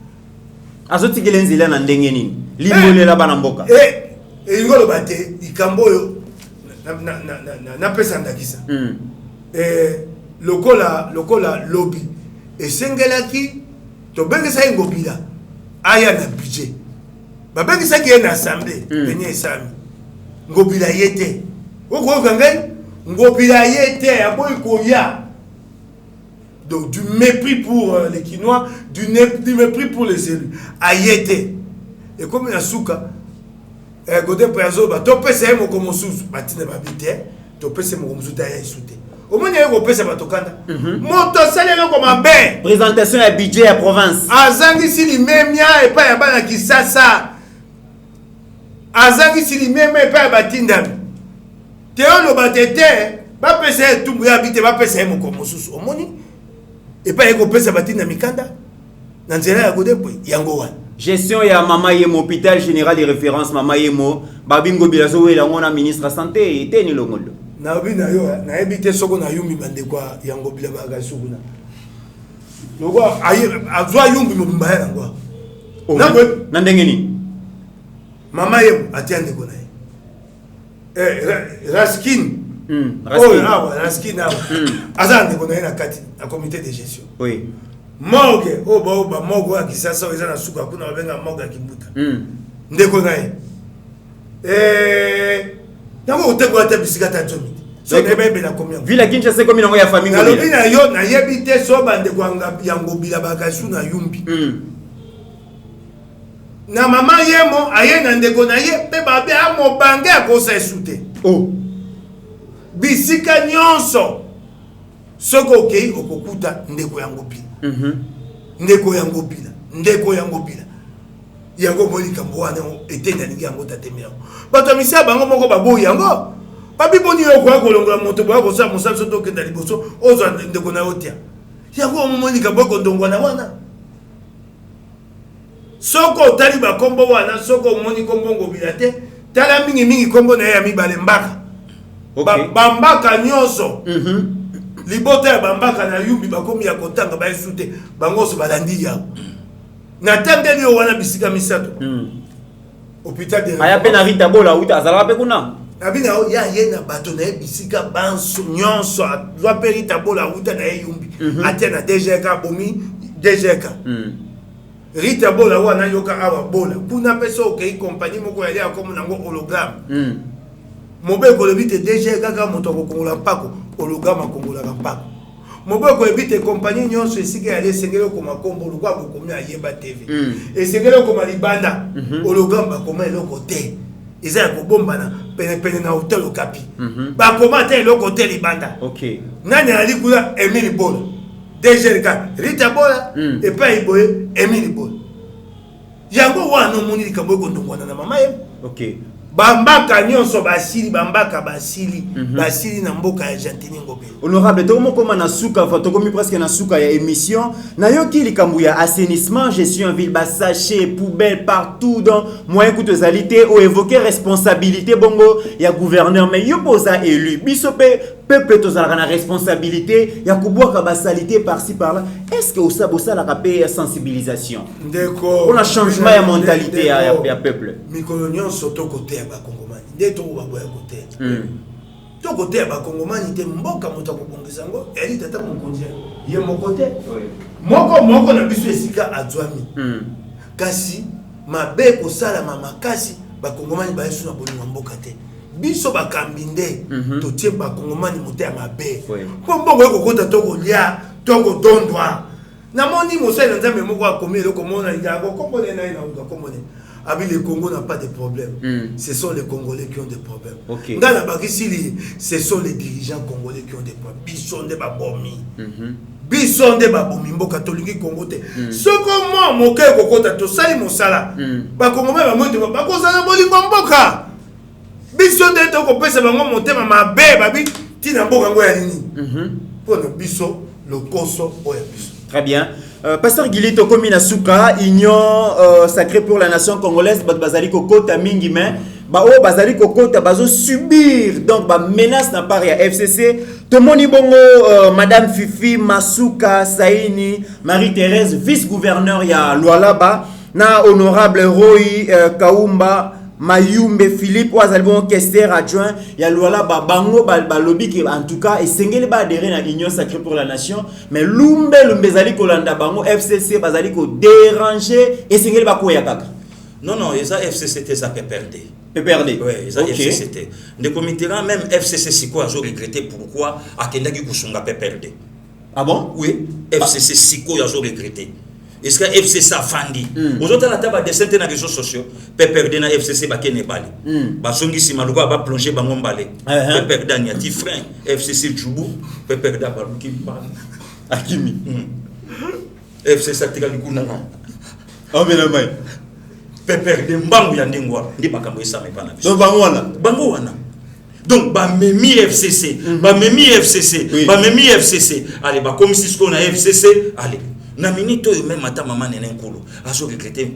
azotikela nzela na ndenge nini limbolela bana mboka ngolo bate ikambo yo na pesa ndakisa lokola lobby esengelaki to bengisa ngobila aya na budget babengisa ki na assemblée benye sami ngobila yete oko ngai ngobila yete aboy koya. Donc du mépris pour les Kinois, du mépris pour les élus. Ayete. Et comme il y a souka, Godin Prazo, tu peux essayer mon commensus, Matina Babité, tu peux essayer mon commensus d'ailleurs souté. Au moins, il y a un peu de tokanda. Moto salaire comme un bain. Présentation à budget à province. Azangi si li memia et pas yabana Kisasa. Azangi si li memia et pas yabatinda. Théo lo batete, pas pesa tout ya habiter, pas pesa mon commensus. Au moins et pas eko pesa batina mikanda na nzela ya Godempo yango wana gestion ya mama yemo hôpital général de référence mama yemo babingo bilazo wela ngona ministre santé eteni longolo na bina yo na ebite soko na yumbi bande kwa yango bila baga sukuna loko ayi azwa yumbi mbamba yango na ndenge ni mama yemo atiande ko na Raskin Raskin azande ko na kati na comité de gestion oui morgue ba morgue ya Kisasa eza na suka kuna babenga morgue ya Kibuta ndeko naye nako uteko ata bisika ta chomi so nebe na combien villa Kinshasa comme nango ya famille ngobila na yo na yebite so bande kwa yango bila bakasu na yumbi na mama yemo ayena ndeko na ye pe babe amo bange akosa esute bisika nyonso soko okei okokuta ndeko yango bila ndeko yango bila yango molika mbwana etenda lingi yango tatemela bato misa bango moko babo yango babi boni yo kwa kolongola moto bwa ko sa musabiso to kenda liboso ozo ndeko na otia yango molika boko ndongwa na wana soko tali ba kombo wana soko moni kombo ngobila te tala mingi kombo na ya mibale mbaka bambaka nyonso libota ya bambaka na yumbi bakomi ya kotanga baesute bango so balandi ya na tangeli yo wana bisika misato hôpital de aya pe na Rita Bola uta azala pe kuna abina ya yena bato na bisika banso nyonso doit pe Rita Bola uta na yumbi atena DGK bomi DGK Rita Bola wana yoka awa bola kuna peso okay compagnie moko ya ya comme nango hologramme mobeko le bite DGK kaka moto ko kongola pako hologramme kongola pako mobeko le bite compagnie nyonso esika ya sengelo ko makombo lukwa ko komi ayeba TV et sengelo ko malibanda hologramme ko ma eloko te eza ko bombana pene na hotel Okapi ba koma te eloko te libanda OK nani ali kula Emile Bola DGK Rita Bola et pas Iboye Emile Bola yango wana moni likambo ko ndongwana na mama ye OK bambaka nyonso basili bambaka basili basili na mboka ya Argentine ngobe honorable tomo koma na suka fa tokomi presque na suka ya émission na yoki likambo ya assainissement gestion en ville ba sachet poubelle partout dans moyen coutezalité ou évoquer responsabilité bongo ya gouverneur mais yo posa élu bisope peuple tozala na responsabilité ya kubwaka basalité par-ci par-là est-ce que osabosa la rapé sensibilisation ndeko on a changement ya mentalité ya peuple mikolo nyonso to côté ya bakongomani ndeto baboya côté to côté ya bakongomani te mboka moto akobongisa ngo eli tata mokonzi ye mokote moko na biso esika azwami kasi mabe kosala makasi bakongomani bayesu na bolingo mboka te biso bakambi nde totie bakongomani mote ya mabe po mbongo ekokota tokolia tokodondwa namoni mosali na nzambe moko akomi eloko mona yango kombone naye na uka kombone abi le Congo n'a pas de problème ce sont les Congolais qui ont des problèmes ngana bakisili ce sont les dirigeants congolais qui ont des problèmes biso nde babomi biso nde babomi mboka tolingi Congo te soko mo moke kokota tosali mosala bakongomani bamote bakozala bolingo mboka biso nde tokopesa bango motema mabe babi tina mboka ngo ya nini pona biso lokoso oya biso. Très bien. Pasteur Gilito Komina Souka, Union sacrée pour la nation congolaise, Bazali Kokota Mingime, Bao Bazali Kokota Bazo subir donc ba menace na part ya FCC. Tomoni bongo Madame Fifi Masuka Saini, Marie-Thérèse vice-gouverneur ya Lualaba, na honorable Roy Kaumba Mayumbe Philippe Ouazalbon Kester adjoint ya Luala Bango Balobi qui en tout cas esengeli ba adhérer na Union sacrée pour la nation mais lumbe zali kolanda bango FCC bazali ko déranger esengeli ba ko ya kaka non eza FCC te ça peut perdre ouais eza FCC te de comité même FCC siko azo regretter pourquoi akendaki kusunga peut perdre ah bon oui FCC siko azo regretter. Est-ce que FCC a fandi? Aujourd'hui, la table de certains réseaux sociaux peut perdre na FCC bakene bali. Basongi si maluka ba plonger bango mbale. Peut perdre nya ti frein FCC Djoubou peut perdre baluki ban. Akimi. FCC atika likuna na. Amena mai. Peut perdre mbangu ya ndingwa. Ndi makambo esa me pana biso. Donc bango wana. Donc ba memi FCC, ba memi FCC. Allez ba comme si ce qu'on a FCC, allez. Na minute même ata maman nene nkulu azo regretter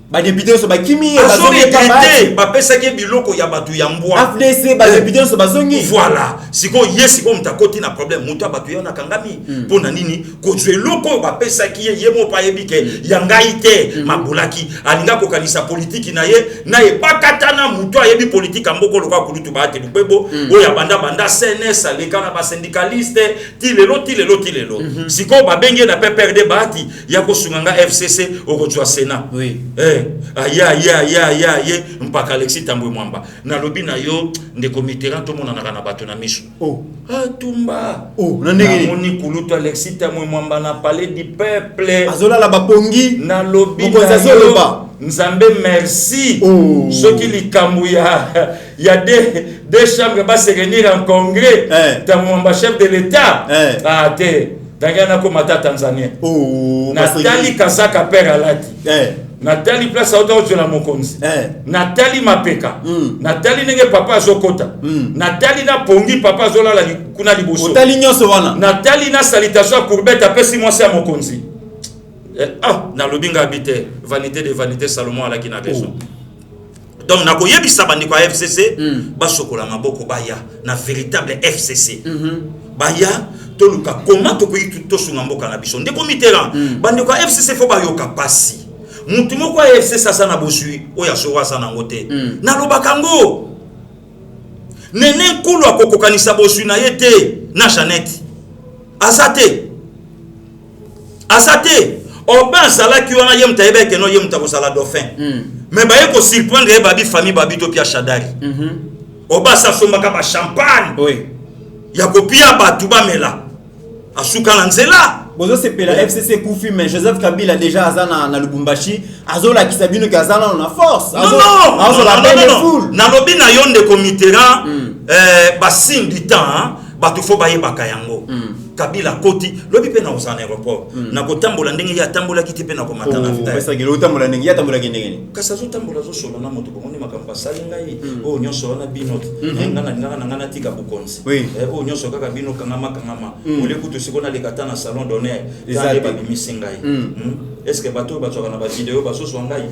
ba député so ba kimi azo regretter ba pesa ke biloko ya batu ya mbwa AFDC ba député so bazongi voilà siko yesiko mtakoti na problème muta batu ya na kangami pona nini ko loko ba pesa ki ye mo pa yebike ya ngaite mabulaki alinga ko kanisa politique na ye pakatana mutu ayebi politique amboko lokwa kulutu ba te lubebo oya banda CNS alekana ba syndicaliste tilelo siko ba benge na pe perdre bati ya ko sunganga FCC okotwa Sénat oui ye mpaka Alexis Tambwe Mwamba na lobi na yo ndeko Mitterrand to mona na bato na miso atumba na ndenge moni kulutu Alexis Tambwe Mwamba na palais du peuple azola la bapongi na lobi na yo Nzambe merci ceux qui likambu ya deux chambres ba se réunir en congrès Tambwe Mwamba chef de l'état te dangana ko mata Tanzania Nathalie Kazaka père alati Nathalie place auto la mokonzi Nathalie mapeka Nathalie nenge papa azokota Nathalie na pongi papa azola la kuna liboso Nathalie nyonso wana Nathalie na salutation courbette apesi moi c'est mokonzi na lobinga habité vanité de vanité Salomon ala ki na raison donc na koyebisa bandiko ya FCC ba sokola maboko baya na véritable FCC baya toluka comment to koyi to sunga mboka na biso ndeko Mitterrand bande ko FCC fo ba yoka pasi mutu moko FCC sasa na bosui oya sowa sana ngote na lobakango nene nkulu akokokanisa bosui na yete na Jeannette azate oba sala ki wana yemta ebeke no yemta ko sala dauphin mais ba yeko surprendre babi famille babi to pia Shadari oba sa somba ka ba champagne oui ya kopia batu bamela asuka na nzela bozo sepela FCC kufi mais Joseph Kabila déjà azana na Lubumbashi azola kisabino kazana na force azola non na lobi na yonde Mitterrand ba signe du temps batu fo ba yebaka yango Kabila koti lobi pe na osana aéroport na kotambola ndenge ya tambola kiti pe na komata na vita pesa gelo tambola ndenge ya tambola ndenge kasa zo tambola zo solo na moto bongo ni makamba sali ngai o nyonso wana binot ngana tika bukonzi o nyonso kaka bino kangama ole kutu sikona lekata na salon d'honneur ya ba bimisi ngai est-ce que bato bato na ba vidéo ba so ngai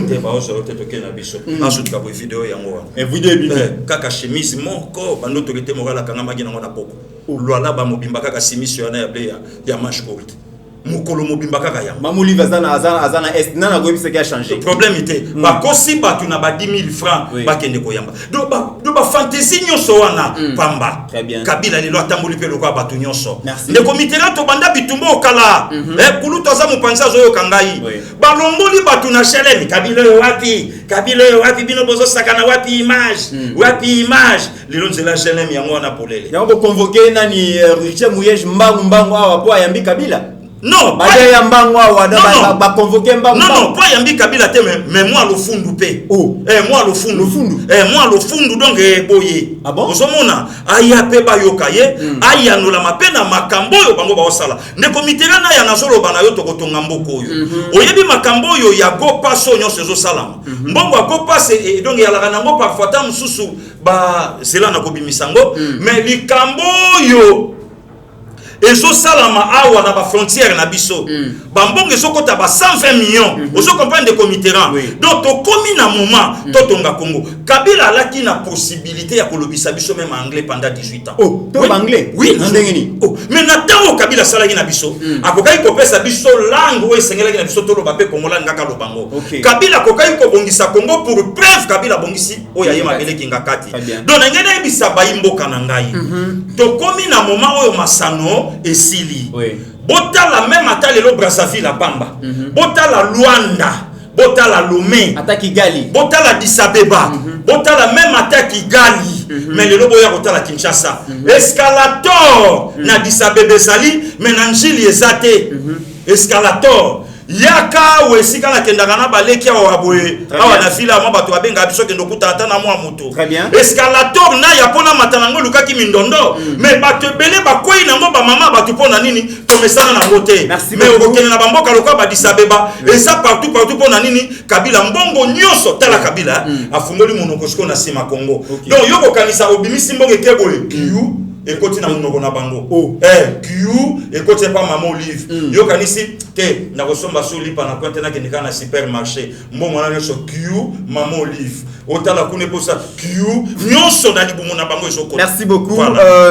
te ba o solo te toke na biso asu tika bo vidéo yango e vidéo bi kaka chemise moko bando tokete morala kangama gina ngona poko lwala ba mobimba kaka mission ya blé ya manche courte mukolo mobimba kaka ya mamuli azana est nana go biseka changer problème était ba kosi ba tu na ba 10 000 francs ba kende ko yamba do ba fantasy nyonso wana pamba Kabila lelo atambuli pe lokwa ba tu nyonso ndeko Mitterrand to banda bitumbo okala kulu to za mupanza zo yokangai ba lomboli ba tu na shelemi Kabila wapi bino bozo sakana wapi image lelo nzela shelemi yango na polele yango convoquer nani Richard Muyej mbangu awa po ayambi Kabila non pas ya mbangu awa ba convoquer mbangu non pas yambi Kabila te mais moi le fundu pe moi le fundu donc boye ozomona aya pe ba yokaye aya no la mapena makambo yo bango ba osala ndeko Mitterrand na ya na solo bana yo tokotonga mboko yo oyebi makambo yo ya go paso nyonso zo salama mbongo go passe donc ya la nango parfois tam susu ba zela na kobimisango mais likambo yo ezo salama awa na ba frontière na biso bambongo ezokota ba 120 millions ozo comprendre de Mitterrand donc to komi na moment to tonga Congo Kabila alaki na possibilité ya kolobisa biso même anglais pendant 18 ans to anglais oui ndengeni mais na tango Kabila salaki na biso akokai ko pesa biso langue o esengela na biso to loba pe kongola ngaka lobango Kabila kokai ko bongisa Congo pour preuve Kabila bongisi o ya yema bele kinga kati donc ngene bisa ba imboka na ngai to komi na moment oyo masano esili botala même atale lo Brazzaville la Bamba botala Luanda botala Lomé ataki Gali botala Addis Abeba botala même ataki Gali mais le lobo ya botala Kinshasa escalator na Addis Abeba sali mais na njili ezate escalator yaka wesika na kendaka na baleki awa boye awa na fila mo bato abenga biso kendo kutata na mwa moto escalator na ya pona matanango lukaki mindondo mais bato belé bakoi nango ba mama bato pona nini to mesana na côté mais okokene na bamboka lokwa ba Addis Abeba et ça partout pona nini Kabila mbongo nyonso tala Kabila afungoli monoko siko na sima Congo donc yoko kanisa obimisi mbongo ekeboye kiu ekoti na monoko na bango kiu ekoti pa mama Olive yo kanisi te na kosomba soli pa na kwente na kendika na supermarché mbongo na nyonso kiu mama Olive otala kune posa kiu nyonso na libumu na bango ezoko. Merci beaucoup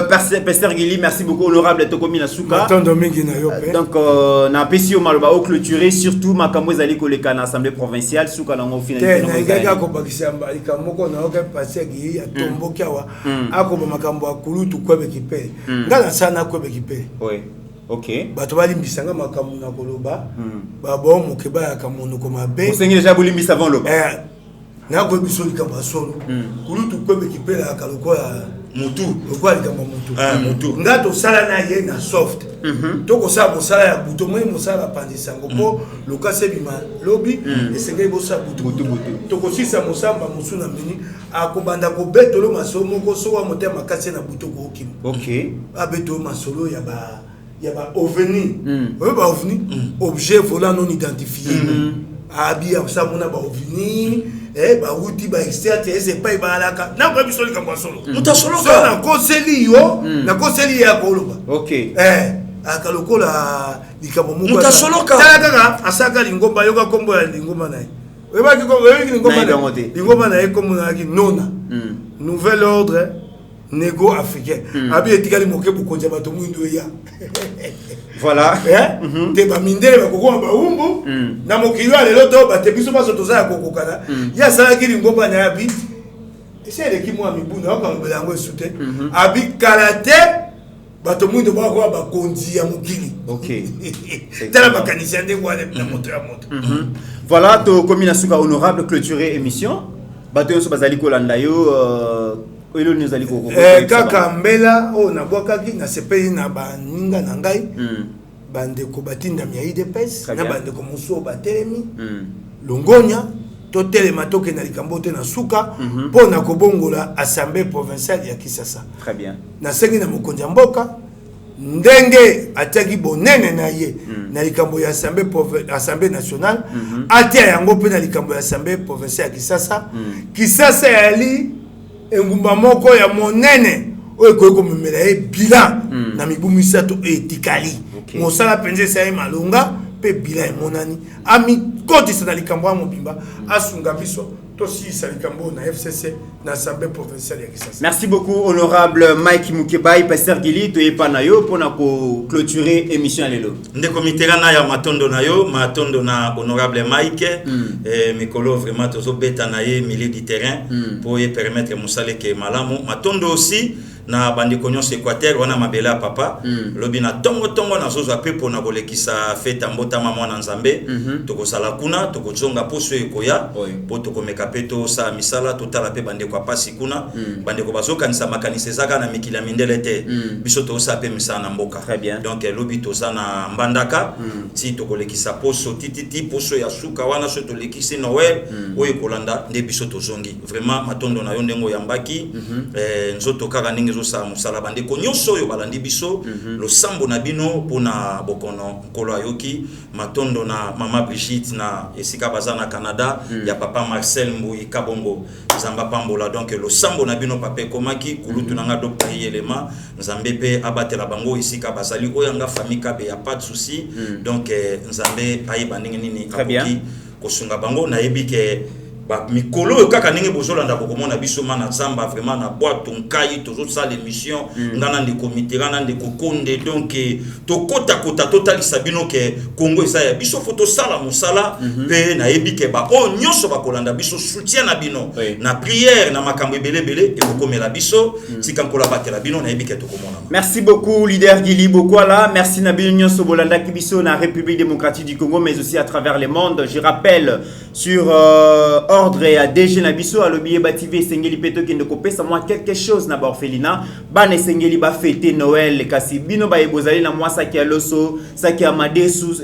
Pasteur Gili, merci beaucoup honorable Tokomi Nasuka. Donc na pesio maloba o clôturer surtout makambo ezali koleka na assemblée provinciale suka na ngo finalité na ngaka ko bakisa mbali kamoko na oke Pasteur Gili atombo kyawa akoba makambo akulutu kwebe kipele ngana sana kwebe kipele ok bato balimbisanga makambo na koloba babo mokeba ya kamono ko mabe osengi déjà bolimbisa avant lo na ko biso likamba solo kulutu kwebe kipele akaloko ya mutu lokwa likamba mutu ngato sala na ye na soft toko sa bo sala ya buto moi mosala pandisango po lokase bima lobi esengeli bo sa buto toko sisa mosamba musuna mbini akobanda ko betolo maso moko sowa motema kase na buto ko okim ok abeto masolo ya ba ovni ba ovni objet volant non identifié abi ça mona ba ovni ba wuti ba externe c'est pas ibalaka na ko biso likambo solo mutasolo so na koseli yo na koseli ya koloba ok akalokola likambo moko mutasolo kaka asaka lingomba yoka kombo ya lingomba naye webaki ko lingomba na lingomba na kombo na ki nona nouvel ordre négo africain abi etikali moke bokonza bato mwindo ya voilà te bamindele bakokoma baumbu na mokili ya lelo to bate biso baso toza ya kokokana ya asalaki lingomba na ya bi ese eleki mwa mibunda wakalobela yango esu te abi kala te bato mwindo bakokoa bakonzi ya mokili tala bakanisia ndenge wana na moto ya moto. Voilà, tokomi na suka honorable clôturer émission bato nyonso bazali kolanda yo elo nozali kaka mbela oyo nabwakaki nasepeli na baninga na ngai bandeko batindami ya idps na bandeko mosusu oyo batelemi longonya totelema tokenda likambo te na suka mpo na kobongola assemblée provinciale ya Kisasa. Très bien. Nasengi na mokonzi ya mboka ndenge atiaki bonene na ye na likambo ya assemblée nationale atia yango mpe na likambo ya assemblée provinciale ya Kisasa. Kisasa yali engumba moko ya monene oyo ekoki komemela ye bilan na mibu misato etikali mosala mpenza esali malonga mpe bilan emonani amikotisa na likambo ya mobimba asunga biso tosilisa likambo na FCC na assemblée provinciale ya Kisasa. Merci beaucoup honorable Mike Mukebai Pasteur Gili toyepa na yo mpona clôturer émission ya lelo ndeko miterana ya matondo na honorable Mike mikolo vraiment tozobeta na ye milieu du terrain pour y permettre mosala ke malamu matondo aussi na bandeko nyonso Équateur wana mabela papa lobi na tongo na zozo pe pona kolekisa feta mbotama mwana nzambe tokosala kuna tokozonga poso ekoya po tokomeka pe to sa misala totala pe bandeko apasi kuna bandeko bazokanisa makanisa ezaka na mikila mindele te biso tosa pe misala na mboka. Donc lobi toza na mbandaka ti tokolekisa poso tititi poso ya suka wana so tolekisi Noël oyo kolanda nde biso tozongi vraiment matondo na yo ndengo yambaki nzoto kaka ningi sa musala bandeko nyonso oyo balandi biso losambo na bino pona bokono nkolo ayoki matondo na mama Brigitte na esika baza na Canada ya papa Marcel Mbui Kabongo Zamba Pambola. Donc losambo na bino papa komaki kulutu nanga Dr. Yelema Nzambe pe abatela bango esika bazali oyanga famille kabe ya pas de souci. Donc Nzambe ayi bandingi nini akoki kosunga bango na yebike ba mikolo kaka ninge bozolanda bokomona biso mana zamba vraiment na boîte nkai tozo sala émission ngana ndeko mitirana ndeko konde. Donc tokota totalisa bino ke Congo esa ya biso photo sala musala pe na yebike ba o nyonso bakolanda biso soutien na bino na prière na makambo ebele ekokomela biso tikankola batela bino na yebike tokomona. Merci beaucoup leader Gili Bokwala, merci na bino nyonso bolanda kibiso na République démocratique du Congo mais aussi à travers le monde. Je rappelle sur ordre et à DG Nabiso à l'objet bativé Sengeli Peto qui ne copie ça moi quelque chose na orphelinat ban Sengeli ba fêter Noël kasi bino ba ebozali na moi saki loso saki amadesu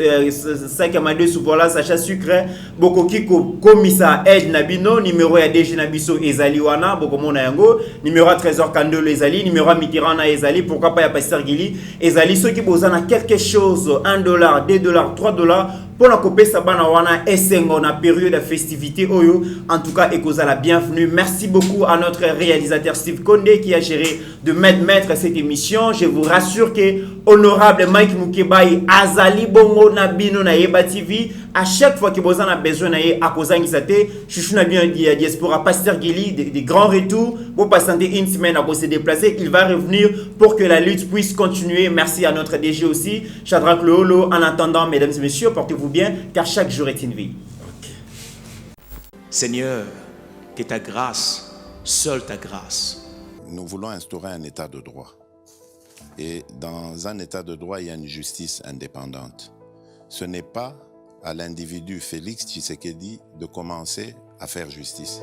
voilà sacha sucre bokoki ko komisa aide na bino numéro ya DG Nabiso ezali wana bokomona yango numéro à Trésor Kandolo ezali numéro à Mitirana ezali pourquoi pas ya Pasteur Gili ezali ceux qui bozana quelque chose $1 $2 $3 pour la couper ça bana wana esengo na période de festivité oyo. En tout cas ekoza la bienvenue. Merci beaucoup à notre réalisateur Steve Kondé qui a géré de mettre cette émission. Je vous rassure que honorable Mike Mukebai azali bongo na bino na Yeba TV à chaque fois que vous en avez besoin à kozangisa te chouchou na bien diaspora Pasteur Gili des grands retours pour patienter une semaine à se déplacer. Il va revenir pour que la lutte puisse continuer. Merci à notre DG aussi Shadrach Lolo. En attendant mesdames et messieurs, portez-vous bien car chaque jour est une vie. Seigneur, que ta grâce, seule ta grâce. Nous voulons instaurer un état de droit. Et dans un état de droit, il y a une justice indépendante. Ce n'est pas à l'individu Félix Tshisekedi de commencer à faire justice.